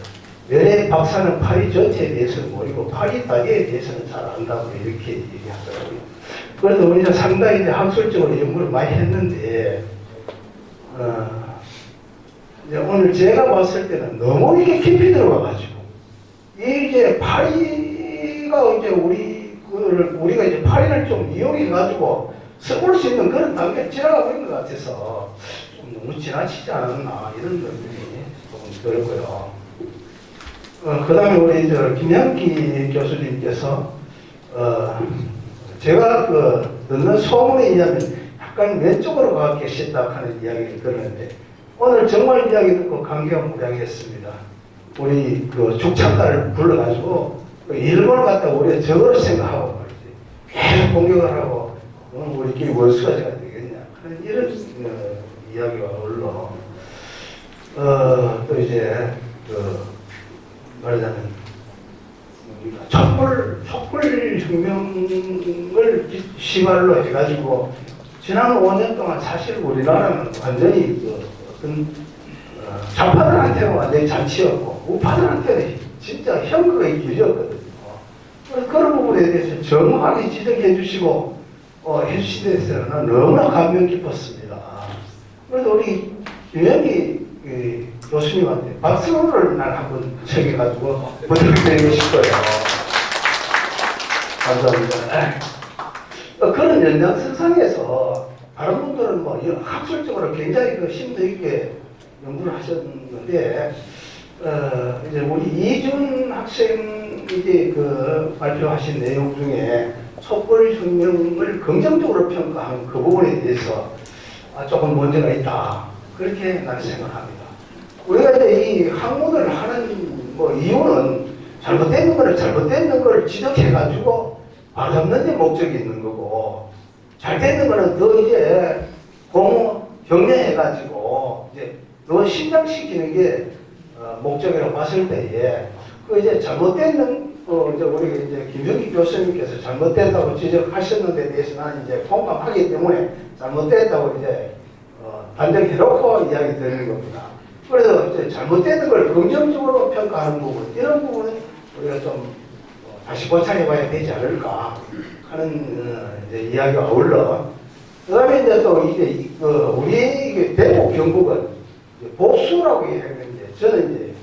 [SPEAKER 11] 왜 박사는 파리 전체에 대해서는 모르고 파리 다리에 대해서는 잘 안다고 이렇게 얘기하더라고요. 그래서 우리가 상당히 이제 학술적으로 연구를 많이 했는데 이제 오늘 제가 봤을 때는 너무 이게 깊이 들어가가지고 이제 파리가 이제 우리가 이제 파리를 좀 이용해가지고 써볼 수 있는 그런 단계를 지나가고 있는 것 같아서 좀 너무 지나치지 않았나 이런 느낌이 조금 들고요. 그 다음에 우리 김양기 교수님께서 제가 듣는 소문에 의하면 약간 왼쪽으로 가 계신다 하는 이야기를 들었는데 오늘 정말 이야기 듣고 감개가 무량했습니다. 우리 죽창단을 불러가지고 일본을 갖다 우리가 적으로 생각하고 말이지 계속 공격을 하고 우리끼리 원수가 돼야 되겠냐 하는 이런 이야기가 올라 또 이제 말하자면 촛불혁명을 시발로 해가지고 지난 5년 동안 사실 우리나라는 완전히 좌파들한테는 완전히 잔치였고 우파들한테는 진짜 형극의 길이었거든요. 그래서 그런 부분에 대해서 정확하게 지적해 주시고 해주신 데 대해서는 너무나 감명 깊었습니다. 그래서 우리 유영기 교수님한테 박수를 날 한번 청해가지고 부탁드리고 싶어요. 감사합니다. 그런 연장선상에서 다른 분들은 뭐 학술적으로 굉장히 심도 있게 연구를 하셨는데 이제 우리 이준 학생 이제 발표하신 내용 중에 촛불혁명을 긍정적으로 평가한 그 부분에 대해서 조금 문제가 있다 그렇게 나는 생각합니다. 우리가 이제 이 학문을 하는 이유는 잘못된 거를 지적해가지고 알아듣는 데 목적이 있는 거고 잘 되는 거는 더 이제 공부 격려해가지고 이제 더 신장시키는 게 목적이라고 봤을 때에 그 이제 잘못된 이제 우리 이제 김정기 교수님께서 잘못됐다고 지적하셨는데 대해서 나는 이제 공감하기 때문에 잘못됐다고 이제 단정해놓고 이야기 드리는 겁니다. 그래서 이제 잘못된 걸 긍정적으로 평가하는 부분, 이런 부분은 우리가 좀 다시 고찰해봐야 되지 않을까 하는 이제 이야기와 아울러, 그다음에 이제 또 이제 우리 이게 대북 경북은 보수라고 이야기하는데, 저는 이제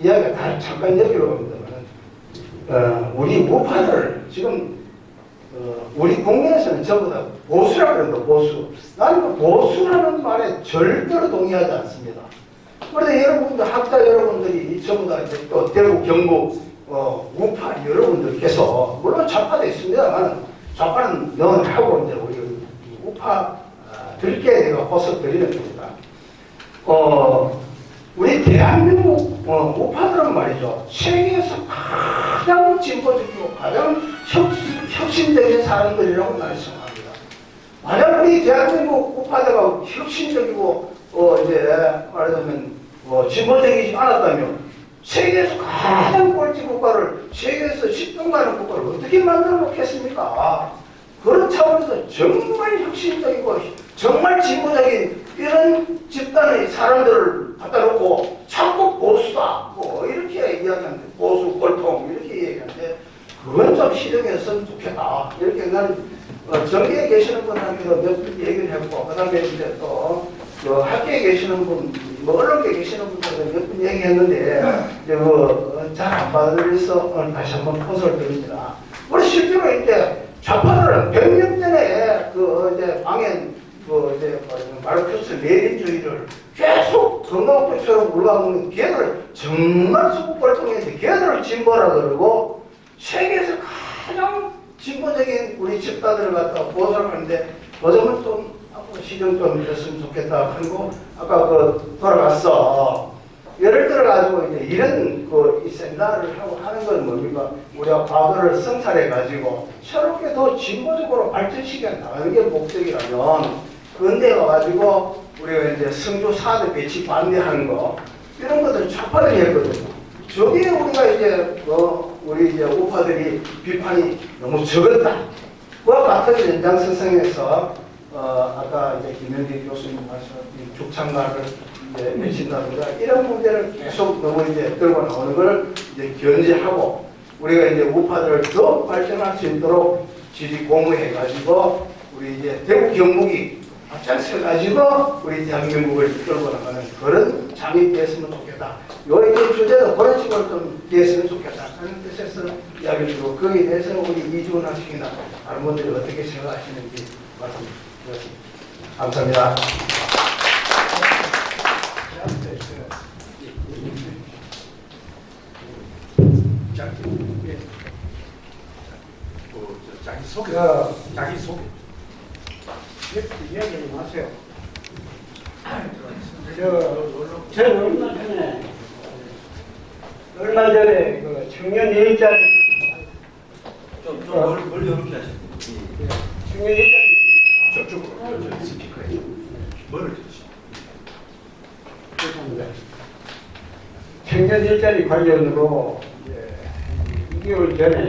[SPEAKER 11] 이야기가 다 잠깐 여기로 갑니다만, 우리 우파들 지금 우리 국민에서는 전부 다 보수라고 그런다. 보수. 나는 그 보수라는 말에 절대로 동의하지 않습니다. 그런데 여러분들, 학자 여러분들이 전부 다 이제 또 대북 경북 우파 여러분들께서 물론 좌파도 있습니다만, 좌파는 명을 하고 이제 우리 우파들께 내가 호소 드리는 겁니다. 우리 대한민국 우파들은 말이죠, 세계에서 가장 진보적이고 가장 혁신적인 사람들이라고 나는 생각합니다. 만약 우리 대한민국 우파들가 혁신적이고 이제 말하자면 진보적이지 않았다면 세계에서 가장 꼴찌 국가를, 세계에서 10등 가는 국가를 어떻게 만들어 놓겠습니까? 그런 차원에서 정말 혁신적이고 정말 진보적인 이런 집단의 사람들을 갖다 놓고 자꾸 보수다 뭐 이렇게 이야기하는데, 보수 꼴통 이렇게 얘기하는데, 그건 좀 시정했으면 좋겠다. 이렇게 나는 정계에 계시는 분한테도 몇 분 얘기를 해보고, 그 다음에 이제 또 학교에 계시는 분, 뭐 언론계 계시는 분들도 몇 분 얘기했는데, 이제 잘 안 받아들여서 다시 한번 호소를 드립니다. 우리 실제로 이제 좌파들은 100년 전에 이제 방엔 이제 마르크스 레닌주의를 계속 건강법처럼 울어가는 걔들 정말 수국골통인데, 걔들을 진보라 그러고 세계에서 가장 진보적인 우리 집단들을 갖다가 보호를 하는데, 그 점은 좀 앞으로 시정 좀 했으면 좋겠다. 그리고 아까 돌아갔어. 예를 들어 가지고 이제 이런 이 세미나를 하고 하는 건 뭡니까? 우리가 과거를 성찰해 가지고 새롭게 더 진보적으로 발전시켜 나가는 게 목적이라면, 근데 와가지고 우리가 이제 성주 사대 배치 반대하는 거, 이런 것들은 좌파들이 했거든요. 저기에 우리가 이제 우리 이제 우파들이 비판이 너무 적었다. 그와 같은 연장선상에서 아까 이제 김현기 교수님 말씀하신 죽창가를 이제 맺힌다든가 이런 문제를 계속 너무 이제 들고 나오는 걸 이제 견제하고, 우리가 이제 우파들을 더 발전할 수 있도록 지리 공유해가지고 우리 이제 대북 경북이 앞장서가지고 우리 대한민국을 끌고 나가는 그런 장이 되었으면 좋겠다. 요 이제 주제도 그런 식으로 좀 되었으면 좋겠다 하는 뜻에서 이야기를 드리고, 거기에 대해서 우리 이주원 학생이나 다른 분들이 어떻게 생각하시는지 말씀드렸습니다. 감사합니다.
[SPEAKER 9] 자기 소개.
[SPEAKER 11] 이야기하지 마세요. 저는 얼마 전에 그 청년 일자리
[SPEAKER 4] 좀 멀리 이렇게 하시고.
[SPEAKER 11] 청년 일자리
[SPEAKER 9] 저쪽으로 스피커에 뭐를 주시죠?
[SPEAKER 11] 죄송합니다. 청년 일자리 관련으로 2개월 전에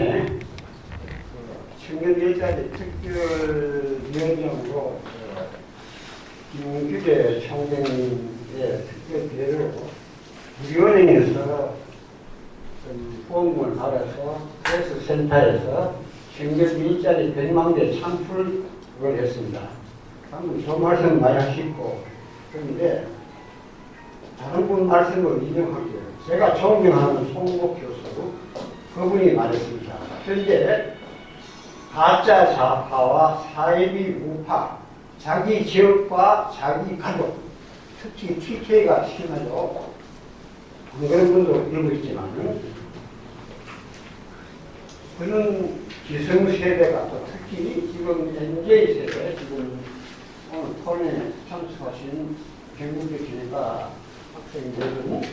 [SPEAKER 11] 청년 일자리 특별위원장으로 김규재 총장님의 특별비례로 우리은행에서 포옹을 받아서 프레스센터에서 청년 일자리 100만 대 창출을 했습니다. 방금 저 말씀 많이 하시고, 그런데 다른 분 말씀을 인용할게요. 제가 존경하는 송국 교수, 그분이 말했습니다. 현재 가짜 좌파와 사이비 우파, 자기 지역과 자기 가족, 특히 TK가 심하죠. 안 그런 분도 이러고 있지만, 그는 기성세대가 또 특히 지금 NJ세대, 지금 오늘 폰에 참석하신 경북대 기내가 학생들은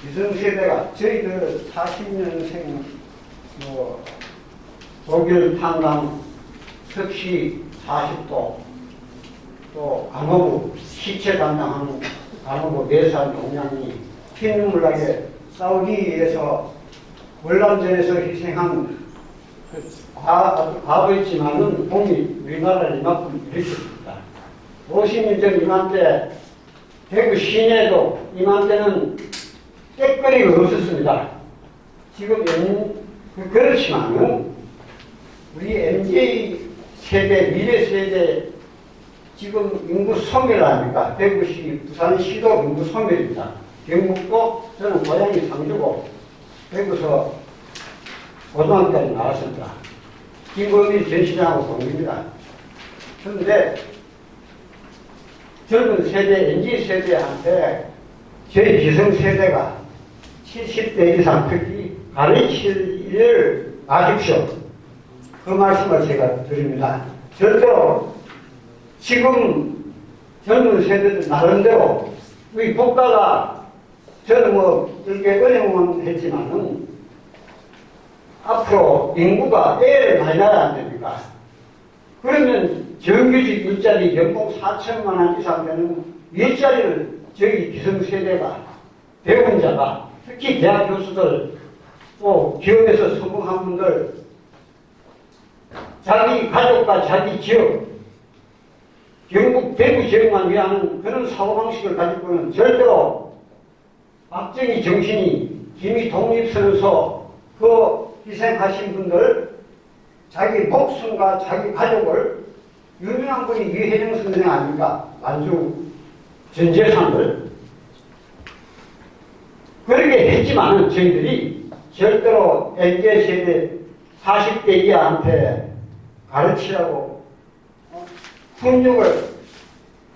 [SPEAKER 11] 기성세대가 저희들 40년생 독일 탄광 석시 40도, 또 간호부 시체 담당하는 간호부 4살 용량이 피눈물 나게 싸우기에서 월남전에서 희생한 과거였지만은 공이 우리나라를 이만큼 일으켰습니다. 50년 전 이맘때 대구 시내도 이맘때는 떼거리가 없었습니다. 지금 그렇지만은 우리 MZ 세대, 미래 세대 지금 인구 소멸 아닙니까? 대구시, 부산시도 인구 소멸입니다. 경북도 저는 고향이 상주고 대구서 고등학교까지 나왔습니다. 김범일 전시장하고 동기입니다. 그런데 젊은 세대, MZ 세대한테 저희 기성세대가 70대 이상 특히 가르칠 일을 아십시오. 그 말씀을 제가 드립니다. 절대로 지금 젊은 세대들 나름대로 우리 국가가 저는 뭐 이렇게 어려움은 했지만은 앞으로 인구가 애를 많이 낳아야 안 됩니까? 그러면 정규직 일자리 연봉 4천만 원 이상 되는 일자리를 저희 기성세대가 배운 자가 특히 대학 교수들 또 기업에서 성공한 분들 자기 가족과 자기 지역 경북 대구 지역만 위한 그런 사고방식을 가지고는 절대로 박정희 정신이 김이 독립선언서 그 희생하신 분들 자기 목숨과 자기 가족을 유명한 분이 유해영 선생 아닙니까? 만주 전재산을 그렇게 했지만은 저희들이 절대로 MZ세대 40대 이하한테 가르치라고 훈육을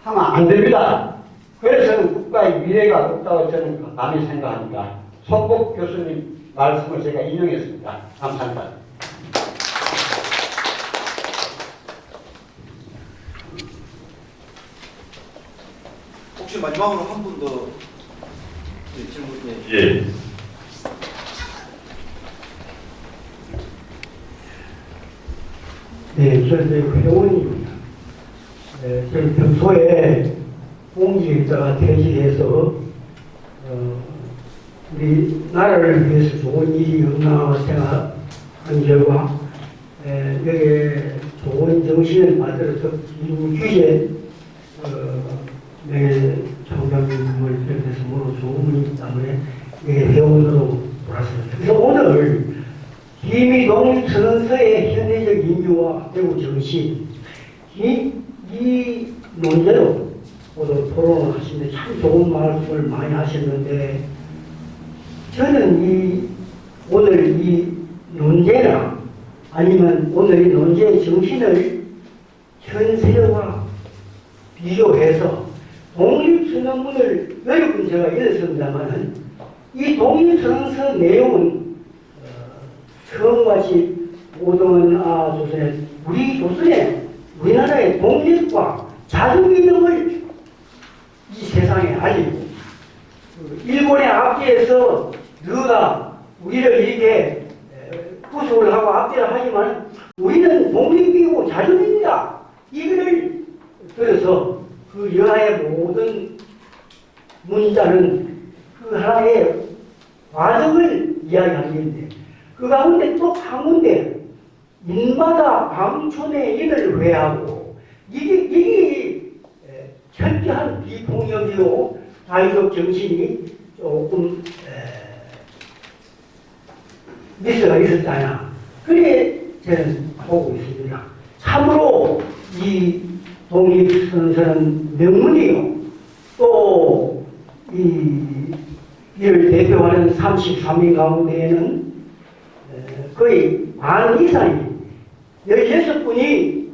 [SPEAKER 11] 하면 안 됩니다. 그래서는 국가의 미래가 없다고 저는 감히 생각합니다. 손복 교수님 말씀을 제가 인용했습니다. 감사합니다.
[SPEAKER 4] 혹시 마지막으로 한 분 더 질문?
[SPEAKER 1] 예.
[SPEAKER 12] 네, 저는 회원입니다. 네, 저는 평소에 공직에 있다가 퇴직해서 우리 나라를 위해서 좋은 일이 없나 생각한 결과 여기에 좋은 정신을 만들어서 규제 총장님을 비롯해서 모두 좋은 분이기 때문에 여기 회원으로 돌아섰습니다. 그래서 오늘 김이 독립선언서의 현대적 인류와 대구 정신 이 논제로 모두 토론을 하시는데 참 좋은 말씀을 많이 하셨는데 저는 오늘 이 논제나 아니면 오늘 이 논제의 정신을 현세와 비교해서 독립선언문을 여러 번 제가 읽었습니다만 이 독립선언서 내용은 처음같이 오동은 조선에 우리 조선의 우리나라의 독립과 자주민음을 이 세상에 알리고 일본의 앞뒤에서 너가 우리를 이렇게 구속을 하고 압제를 하지만 우리는 독립이고 자주민이다. 이거를 들어서 그 여하의 모든 문자는 그 하나의 과정을 이야기하는 건데 그 가운데 또 한 군데 인마다 방촌의 인을 회하고 이게 철저한 비폭력이요 자유적 정신이 조금 미스가 있었잖아. 그래 저는 보고 있습니다. 참으로 이 독립선언서는 명문이요. 또 이를 대표하는 33인 가운데에는 거의 반 이상이 16분이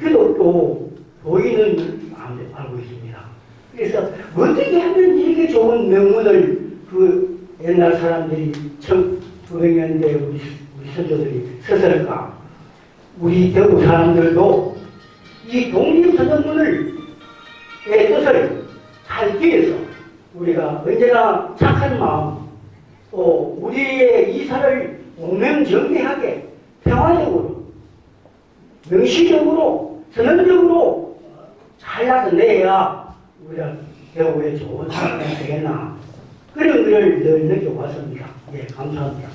[SPEAKER 12] 기독교 교인을 알고 있습니다. 그래서 어떻게 하면 이렇게 좋은 명문을 그 옛날 사람들이 1900년대 우리 선조들이 썼을까? 우리 대구 사람들도 이 독립선언문을 의 뜻을 살기 위해서 우리가 언제나 착한 마음 또 우리의 이사를 공명정대하게 평화적으로 명시적으로 선언적으로 잘 나타내야 우리가 대구에 좋은 사람이 되겠나 그런 왔습니다. 예, 감사합니다.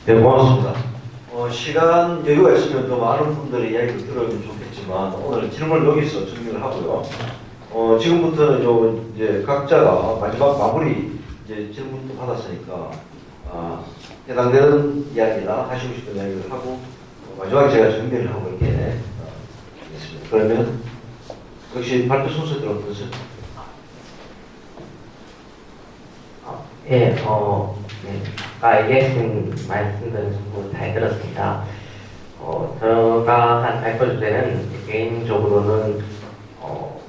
[SPEAKER 4] 네, 고맙습니다. 시간 여유가 있으면 더 많은 분들의 이야기를 들으면 좋겠지만 오늘 질문을 여기서 정리를 하고요. 지금부터는 이제 각자가 마지막 마무리 이제 질문도 받았으니까 해당되는 이야기나 하시고 싶은 이야기를 하고 마지막에 제가 정리를 하고 이렇게 하겠습니다. 그러면 역시 발표 순서대로 어떠세요?
[SPEAKER 5] 예, 네. 아까 얘기하신 말씀들은 전부 잘 들었습니다. 제가 한 발표 주제는 개인적으로는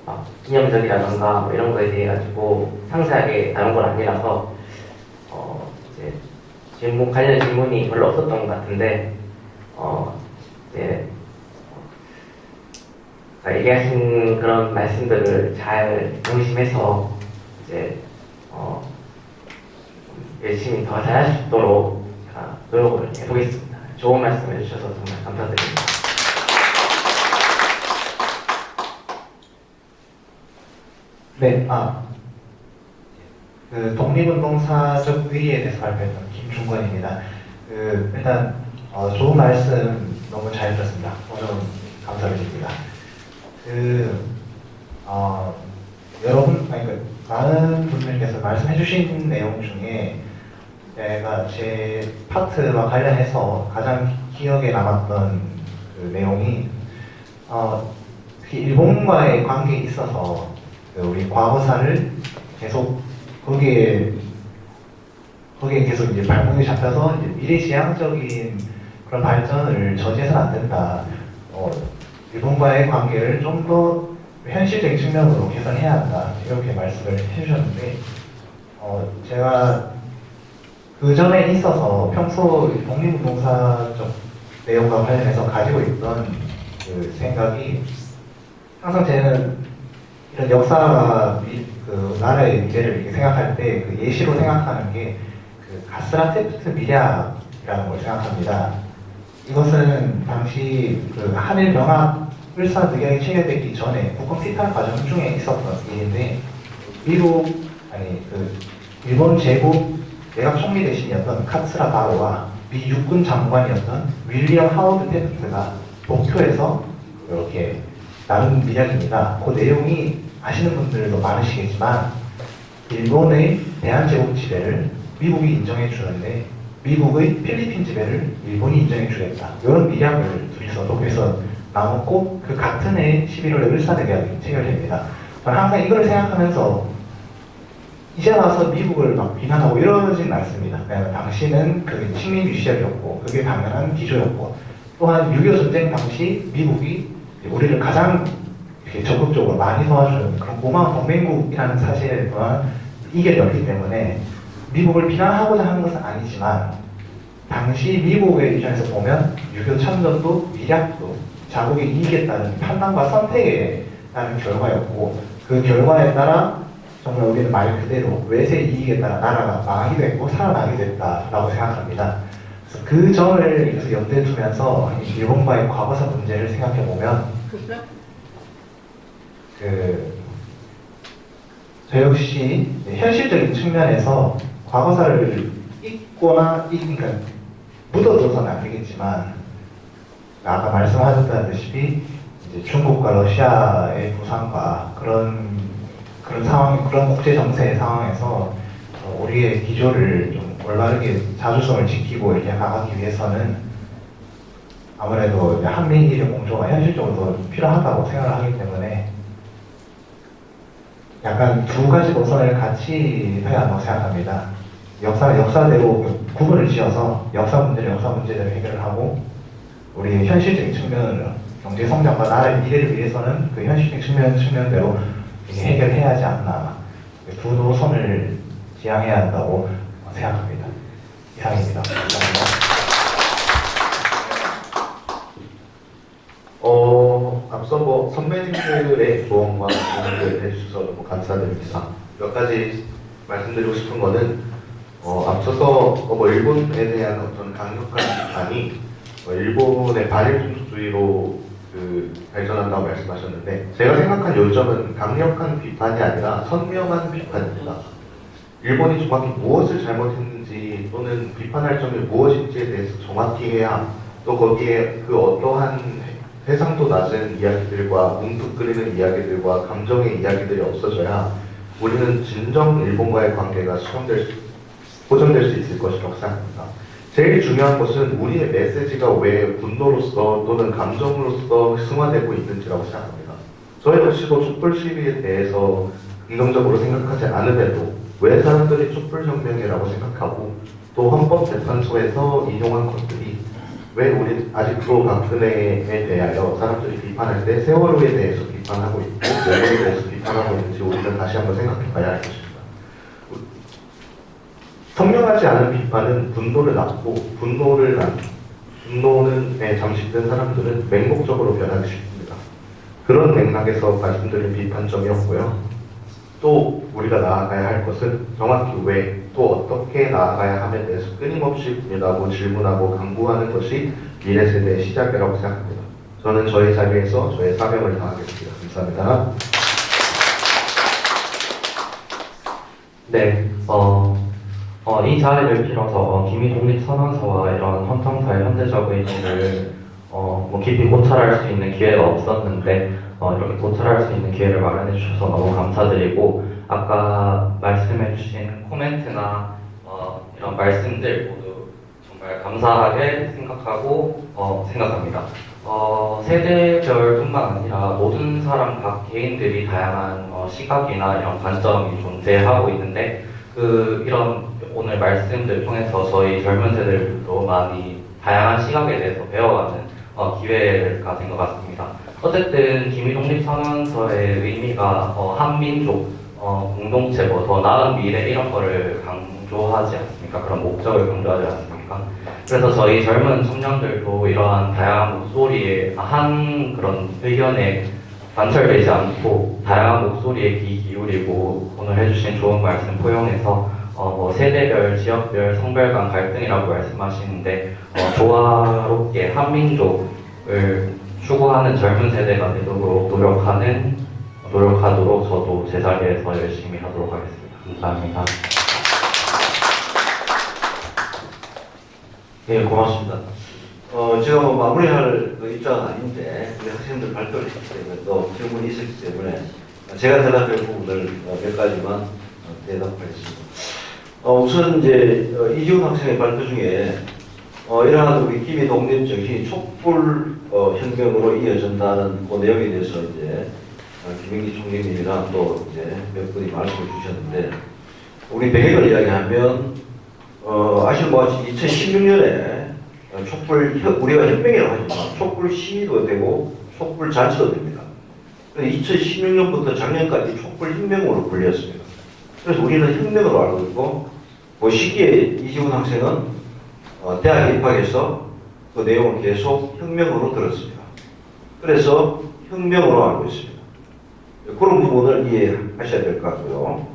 [SPEAKER 5] 막 기념적이라던가 뭐 이런 거에 대해 가지고 상세하게 다룬 건 아니라서 이제 관련 질문이 별로 없었던 것 같은데 이제 얘기하신 그런 말씀들을 잘 명심해서 이제 열심히 더 잘할 수 있도록 제가 노력을 해보겠습니다. 좋은 말씀 해주셔서 정말 감사드립니다.
[SPEAKER 6] 네, 그 독립운동사적 의의에 대해서 발표했던 김중건입니다. 일단 좋은 말씀 너무 잘 들었습니다. 오늘 감사드립니다. 많은 분들께서 말씀해주신 내용 중에 제가 제 파트와 관련해서 가장 기억에 남았던 그 내용이 특히 일본과의 관계에 있어서 우리 과거사를 계속 거기에 계속 이제 발목이 잡혀서 이제 미래지향적인 그런 발전을 저지해서는 안 된다. 일본과의 관계를 좀 더 현실적인 측면으로 개선해야 한다. 이렇게 말씀을 해주셨는데, 제가 그 전에 있어서 평소 독립운동사적 내용과 관련해서 가지고 있던 그 생각이 항상 저는 이런 역사가 그 나라의 미래를 이렇게 생각할 때 그 예시로 생각하는 게 그 가스라테프트 미략이라는 걸 생각합니다. 이것은 당시 그 한일 병합 을사늑약이 체결되기 전에 북한 피탈 과정 중에 있었던 일인데 일본 제국 내각 총리 대신이었던 카츠라 바로와 미 육군 장관이었던 윌리엄 하워드 테프트가 도쿄에서 이렇게 나눈 미략입니다. 그 내용이 아시는 분들도 많으시겠지만 일본의 대한제국 지배를 미국이 인정해 주는데 미국의 필리핀 지배를 일본이 인정해 주겠다. 이런 미략을 둘이서 도쿄에서 나눴고 그 같은 해 11월에 을사늑약이 체결됩니다. 저는 항상 이걸 생각하면서 이제 와서 미국을 막 비난하고 이러진 않습니다. 당시는 그게 식민지 시절이었고 그게 당연한 기조였고 또한 6.25 전쟁 당시 미국이 우리를 가장 이렇게 적극적으로 많이 도와주는 그런 고마운 동맹국이라는 사실 또한 이겨냈기 때문에 미국을 비난하고자 하는 것은 아니지만 당시 미국의 입장에서 보면 6.25 참전도 미략도 자국이 이기겠다는 판단과 선택에 따른 결과였고 그 결과에 따라 정말 우리는 말 그대로 외세 이익에 따라 나라가 망하기도 했고 살아나게 됐다라고 생각합니다. 그래서 그 점을 계속 염두에 두면서 일본과의 과거사 문제를 생각해 보면 저 역시 현실적인 측면에서 과거사를 잊거나 그러니까 묻어둬서는 안 되겠지만 아까 말씀하셨다시피 이제 중국과 러시아의 부상과 그런 상황, 그런 국제 정세의 상황에서 우리의 기조를 좀 올바르게 자주성을 지키고 이렇게 나가기 위해서는 아무래도 한미일의 공조가 현실적으로 필요하다고 생각을 하기 때문에 약간 두 가지 노선을 같이 해야 한다고 생각합니다. 역사대로 구분을 지어서 역사 문제를 역사 문제대로 해결을 하고 우리의 현실적인 측면으로 경제 성장과 나라의 미래를 위해서는 그 현실적인 측면대로 해결해야 하지 않나. 두 노선을 지향해야 한다고 생각합니다. 이상입니다. 감사합니다.
[SPEAKER 7] 앞서 선배님들의 조언과 조언을 해주셔서 너무 감사드립니다. 몇 가지 말씀드리고 싶은 거는 앞서서 일본에 대한 어떤 강력한 비판이 일본의 반일 종주주의로 발전한다고 말씀하셨는데 제가 생각한 요점은 강력한 비판이 아니라 선명한 비판입니다. 일본이 정확히 무엇을 잘못했는지 또는 비판할 점이 무엇인지에 대해서 정확히 해야 또 거기에 그 어떠한 해상도 낮은 이야기들과 뭉툭거리는 이야기들과 감정의 이야기들이 없어져야 우리는 진정 일본과의 관계가 보존될 수 있을 것이라고 생각합니다. 제일 중요한 것은 우리의 메시지가 왜 분노로서 또는 감정으로서 승화되고 있는지라고 생각합니다. 저 역시도 촛불 시위에 대해서 긍정적으로 생각하지 않음에도 왜 사람들이 촛불혁명이라고 생각하고 또 헌법재판소에서 인용한 것들이 왜 우리 아직도 박근혜에 대하여 사람들이 비판할 때 세월호에 대해서 비판하고 있고 여론에 대해서 비판하고 있는지 우리는 다시 한번 생각해 봐야 할 것입니다. 선명하지 않은 비판은 분노를 낳고 분노는 잠식된 사람들은 맹목적으로 변하기 쉽습니다. 그런 맥락에서 말씀드린 비판점이었고요. 또 우리가 나아가야 할 것은 정확히 왜, 또 어떻게 나아가야 함에 대해서 끊임없이 고민하고 질문하고 강구하는 것이 미래 세대의 시작이라고 생각합니다. 저는 저의 자리에서 저의 사명을 다하겠습니다. 감사합니다.
[SPEAKER 8] 네, 이 자리를 빌어서 기미 독립선언서와 이런 헌정사의 현대적 의미를 깊이 고찰할 수 있는 기회가 없었는데 이렇게 고찰할 수 있는 기회를 마련해 주셔서 너무 감사드리고 아까 말씀해 주신 코멘트나 이런 말씀들 모두 정말 감사하게 생각하고 생각합니다. 세대별뿐만 아니라 모든 사람 각 개인들이 다양한 시각이나 이런 관점이 존재하고 있는데 이런 오늘 말씀들 통해서 저희 젊은 세대들도 많이 다양한 시각에 대해서 배워가는 기회가 된 것 같습니다. 어쨌든 기미독립선언서의 의미가 한민족 공동체 더 나은 미래 이런 거를 강조하지 않습니까? 그런 목적을 강조하지 않습니까? 그래서 저희 젊은 청년들도 이러한 다양한 목소리에 한 그런 의견에 관철되지 않고 다양한 목소리에 귀 기울이고 오늘 해주신 좋은 말씀 포용해서 세대별, 지역별, 성별 간 갈등이라고 말씀하시는데 조화롭게 한민족을 추구하는 젊은 세대가 되도록 노력하도록 저도 제 자리에서 열심히 하도록 하겠습니다. 감사합니다.
[SPEAKER 4] 네, 고맙습니다. 제가 마무리할 입장은 아닌데 우리 학생들 발표를 했기 때문에 또 질문이 있었기 때문에 제가 대답할 부분을 몇 가지만 대답하겠습니다. 우선 이제 이지훈 학생의 발표 중에 이러한 우리 기미 독립 정신이 촛불 혁명으로 이어진다는 그 내용에 대해서 이제 김영기 총리님이랑 또 이제 몇 분이 말씀을 주셨는데 우리 배경을 이야기하면 아시는 것 같이 2016년에 우리가 혁명이라고 하지만 촛불 시위도 되고 촛불 잔치도 됩니다. 2016년부터 작년까지 촛불 혁명으로 불렸습니다. 그래서 우리는 혁명으로 알고 있고 그 시기에 이지훈 학생은 대학에 입학해서 그 내용을 계속 혁명으로 들었습니다. 그래서 혁명으로 알고 있습니다. 그런 부분을 이해하셔야 될 것 같고요.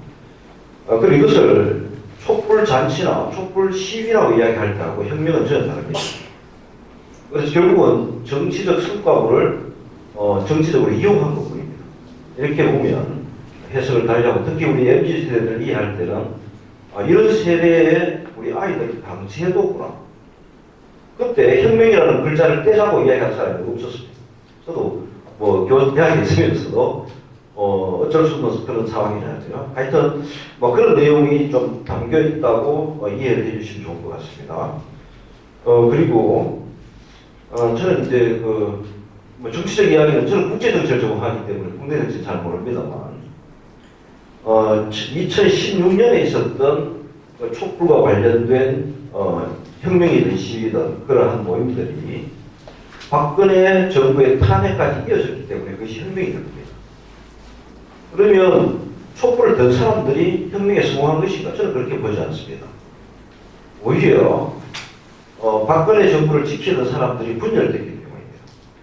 [SPEAKER 4] 그리고 이것을 촛불 잔치나 촛불 시위라고 이야기할 때하고 혁명은 전혀 다릅니다. 그래서 결국은 정치적 성과물을 정치적으로 이용한 부분입니다. 이렇게 보면 해석을 달리하고 특히 우리 MZ 세대를 이해할 때는 이런 세대의 우리 아이들이 당시에도구나. 그때 혁명이라는 글자를 떼자고 이야기한 사람이 없었습니다. 저도 대학에 있으면서도 어쩔 수 없는 그런 상황이라서요. 하여튼 그런 내용이 좀 담겨 있다고 이해를 해주시면 좋을 것 같습니다. 그리고 저는 이제 정치적 이야기는 저는 국제 정치를 전공하기 때문에 국내 정치 잘 모릅니다만 2016년에 있었던 촛불과 관련된 혁명이든 시위든 그러한 모임들이 박근혜 정부의 탄핵까지 이어졌기 때문에 그것이 혁명이 된 겁니다. 그러면 촛불을 든 사람들이 혁명에 성공한 것인가? 저는 그렇게 보지 않습니다. 오히려 박근혜 정부를 지키는 사람들이 분열됐기 때문입니다.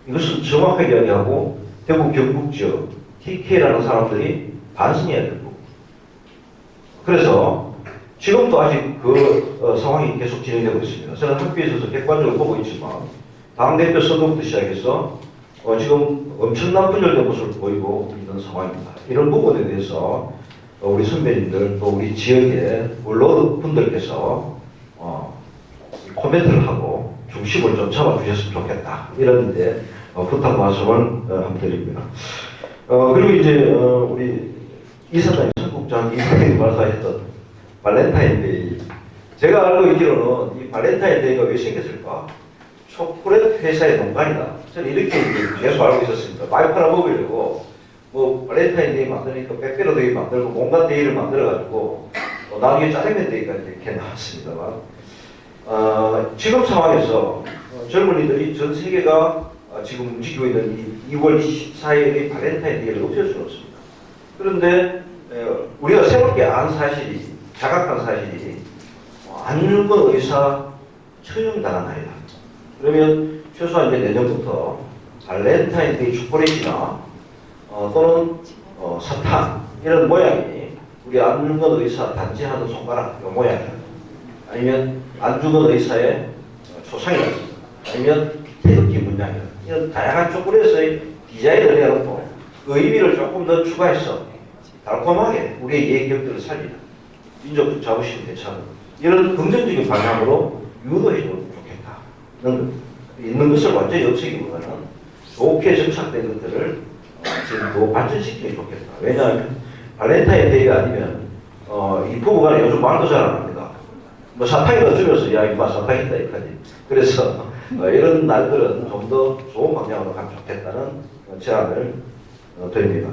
[SPEAKER 4] 이것은 정확하게 이야기하고 대구 경북 지역 TK라는 사람들이 반성해야 될 거고 그래서 지금도 아직 그 상황이 계속 진행되고 있습니다. 저는 학교에 있어서 객관적으로 보고 있지만 당대표 선거부터 시작해서 지금 엄청난 분열된 모습을 보이고 있는 상황입니다. 이런 부분에 대해서 우리 선배님들 또 우리 지역의 언론분들께서 코멘트를 하고 중심을 좀 잡아주셨으면 좋겠다. 이런 이제 부탁 말씀을 한번 드립니다. 그리고 이제 우리 이사장님, 전국장 이사장님 말씀하셨던 발렌타인데이. 제가 알고 있기로는 이 발렌타인데이가 왜 생겼을까? 초콜릿 회사의 농간이다. 저는 이렇게 계속 알고 있었습니다. 많이 팔아먹으려고 뭐 발렌타인데이 만드니까 빼빼로데이 만들고 뭔가 데이를 만들어가지고 나중에 짜장면 데이까지 이렇게 나왔습니다만 지금 상황에서 젊은이들이 전 세계가 지금 움직이고 있는 이 2월 24일의 발렌타인데이를 없앨 수는 없습니다. 그런데 우리가 새롭게 안 사실이, 자각한 사실이 안윤건 의사 처형당한 날이다. 그러면 최소한 이제 내년부터 발렌타인데이 초콜릿이나 또는 사탕 이런 모양이 우리 안윤건 의사 단지하는 손가락 모양이다. 아니면 안중근 의사의 초상이라든가 아니면 태극기 문양이라든가 이런 다양한 초콜릿의 디자인을 해놓고 그 의미를 조금 더 추가해서 달콤하게 우리의 예기력들을 살리는 민족적 자부심이 되찾는 이런 긍정적인 방향으로 유도해주면 좋겠다. 있는 것을 완전히 없애기보다는 좋게 정착된 것들을 지금 더 발전시키는 게 좋겠다. 왜냐하면 발렌타인데이가 아니면 이 부부간에 요즘 말도 잘 안 합니다. 뭐 사탕이나 주면서 야 이마 사탕 있다 이까지. 그래서 이런 날들은 좀 더 좋은 방향으로 가면 좋겠다는 제안을 드립니다.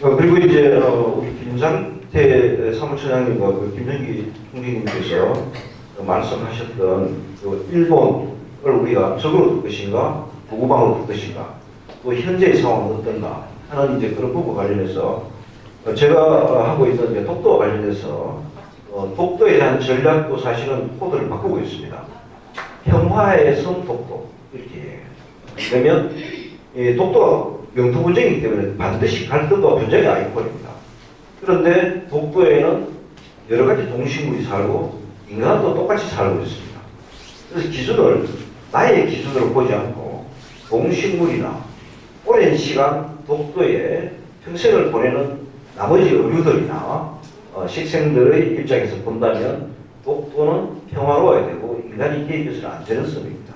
[SPEAKER 4] 그리고 이제 우리 김상태 사무처장님과 그 김정기 총리님께서 말씀하셨던 그 일본을 우리가 적으로 둘 것인가 부구방으로 둘 것인가 또 현재의 상황은 어떤가 하는 이제 그런 부분 관련해서 제가 하고 있는 이제 독도와 관련해서 독도에 대한 전략도 사실은 코드를 바꾸고 있습니다. 평화의 섬 독도 이렇게 그러면 독도가 영토 분쟁이기 때문에 반드시 갈등과 분쟁의 아이콘입니다. 그런데 독도에는 여러 가지 동식물이 살고 인간도 똑같이 살고 있습니다. 그래서 기준을 나의 기준으로 보지 않고 동식물이나 오랜 시간 독도에 평생을 보내는 나머지 어류들이나 식생들의 입장에서 본다면 독도는 평화로워야 되고 인간이 개입해서는 안 되는 섬입니다.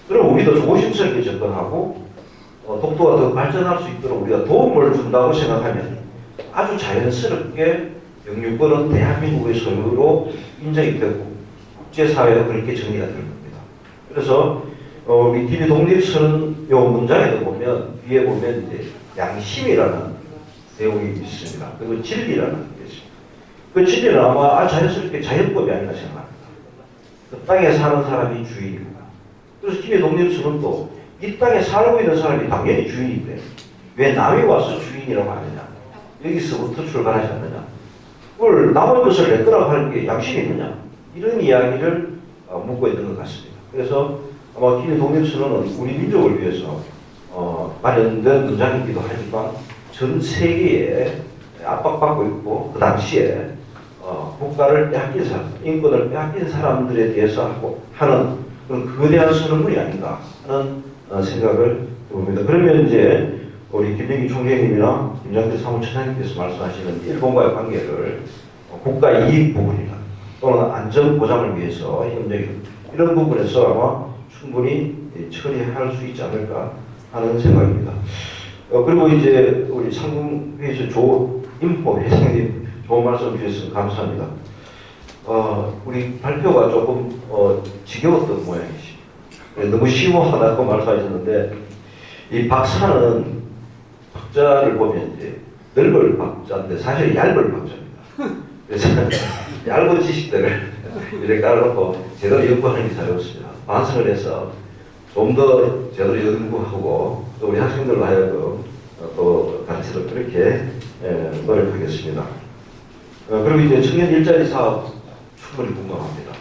[SPEAKER 4] 그럼 우리도 조심스럽게 접근하고 독도가 더 발전할 수 있도록 우리가 도움을 준다고 생각하면 아주 자연스럽게 영유권은 대한민국의 소유로 인정이 되고 국제사회가 그렇게 정리가 될 겁니다. 그래서 우리 TV 독립선 요 문장에도 보면 뒤에 보면 이제 양심이라는 내용이 있습니다. 그리고 진리라는 게 있습니다. 그 진리는 아마 자연스럽게 자연법이 아닌가 생각합니다. 그 땅에 사는 사람이 주인입니다. 그래서 TV 독립선은 또 이 땅에 살고 있는 사람이 당연히 주인인데 왜 남이 와서 주인이라고 하느냐? 여기서부터 출발하지 않느냐? 그걸 남의 것을 내 거라고 하는 게 양심이 있느냐? 이런 이야기를 묻고 있는 것 같습니다. 그래서 아마 TV 독립선언은 우리 민족을 위해서 마련된 문장이기도 하지만 전 세계에 압박받고 있고 그 당시에 국가를 빼앗긴 사람, 인권을 빼앗긴 사람들에 대해서 하는 그런 거대한 선언문이 아닌가 하는 생각을 해봅니다. 그러면 이제 우리 김정기 총리님이나 김장태 사무처장님께서 말씀하시는 일본과의 관계를 국가 이익 부분이나 또는 안전 보장을 위해서 협력이 이런 부분에서 아마 충분히 처리할 수 있지 않을까 하는 생각입니다. 그리고 이제 우리 상공회의소 조임포 회장님 좋은 말씀 주셔서 감사합니다. 우리 발표가 조금 지겨웠던 모양이십니다. 너무 쉬워하다고 말씀하셨는데 이 박사는 박자를 보면 이제 넓을 박자인데 사실 얇을 박자입니다. 그래서 얇은 지식들을 이렇게 깔아놓고 제대로 연구하는 게 잘 어렵습니다. 반성을 해서 좀 더 제대로 연구하고 또 우리 학생들로 하여금 또 가르치도록 그렇게 노력하겠습니다. 그리고 이제 청년 일자리 사업 충분히 공감합니다.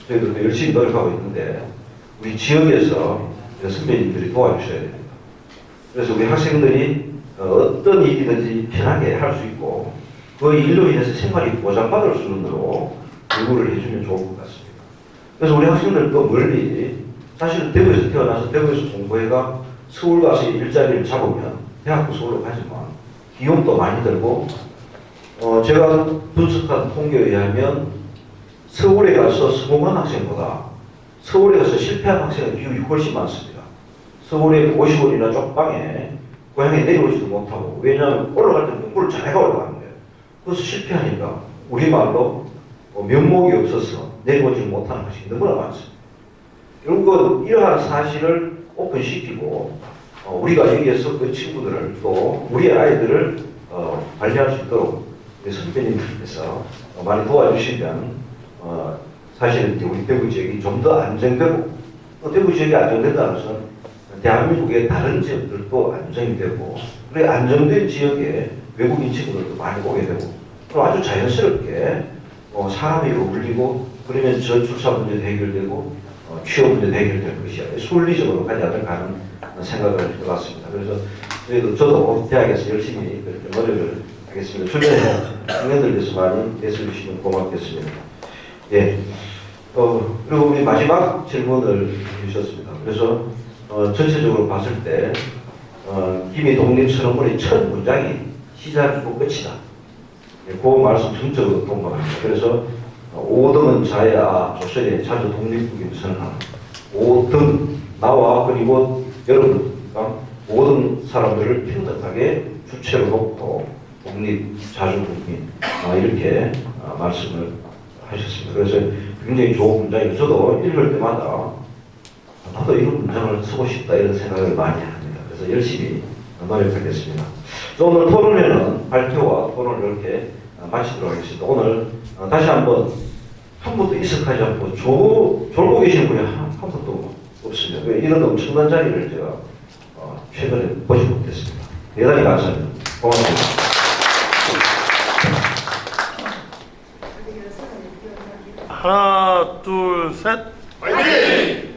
[SPEAKER 4] 저희들도 열심히 노력하고 있는데 우리 지역에서 선배님들이 도와주셔야 됩니다. 그래서 우리 학생들이 어떤 일이든지 편하게 할 수 있고 그 일로 인해서 생활이 보장받을 수준으로 요구를 해주면 좋을 것 같습니다. 그래서 우리 학생들도 멀리 사실 대구에서 태어나서 대구에서 공부해가 서울 가서 일자리를 잡으면 대학도 서울로 가지만 비용도 많이 들고 제가 분석한 통계에 의하면 서울에 가서 성공한 학생보다 서울에 가서 실패한 학생의 비율이 훨씬 많습니다. 서울에 50원이나 쪽방에 고향에 내려오지도 못하고 왜냐하면 올라갈 때 공부를 잘해가 올라가는 거예요. 그래서 실패하니까 우리말로 면목이 없어서 내려오지 못하는 학생이 너무나 많습니다. 결국은 이러한 사실을 오픈시키고 우리가 여기에서 그 친구들을 또 우리의 아이들을 관리할 수 있도록 우리 선배님들께서 많이 도와주시면 사실은 우리 대구 지역이 좀 더 안정되고 또 대구 지역이 안정된다는 것은 대한민국의 다른 지역들도 안정이 되고 그리고 안정된 지역에 외국인 친구들도 많이 오게 되고 그리고 아주 자연스럽게 사람이 울리고 그러면 저출산 문제도 해결되고 취업 문제도 해결될 것이야. 순리적으로 가지 않을까 하는 생각을 해봤습니다. 그래서 저도 대학에서 열심히 그렇게 노력을 하겠습니다. 주변에 청년들께서 많이 애써주시면 고맙겠습니다. 예. 그리고 우리 마지막 질문을 주셨습니다. 그래서 전체적으로 봤을 때 김이 독립선언문의 첫 문장이 시작이고 끝이다. 예, 그 말씀 전적으로 동감합니다. 그래서 5등은 자야 조선의 자주 독립국임을 선언하는 5등 나와 그리고 여러분 5등 사람들을 평등하게 주체로 놓고 독립 자주국민 이렇게 말씀을 하셨습니다. 그래서 굉장히 좋은 문장이고 저도 읽을 때마다 나도 이런 문장을 쓰고 싶다 이런 생각을 많이 합니다. 그래서 열심히 노력하겠습니다. 오늘 토론회는 발표와 토론을 이렇게 마치도록 하겠습니다. 오늘 다시 한번 한 번도 이석하지 않고 졸고 계신 분이 한 번도 없습니다. 이런 엄청난 자리를 제가 최근에 보지 못했습니다. 대단히 감사합니다. 고맙습니다.
[SPEAKER 13] 하나, 둘, 셋. 화이팅!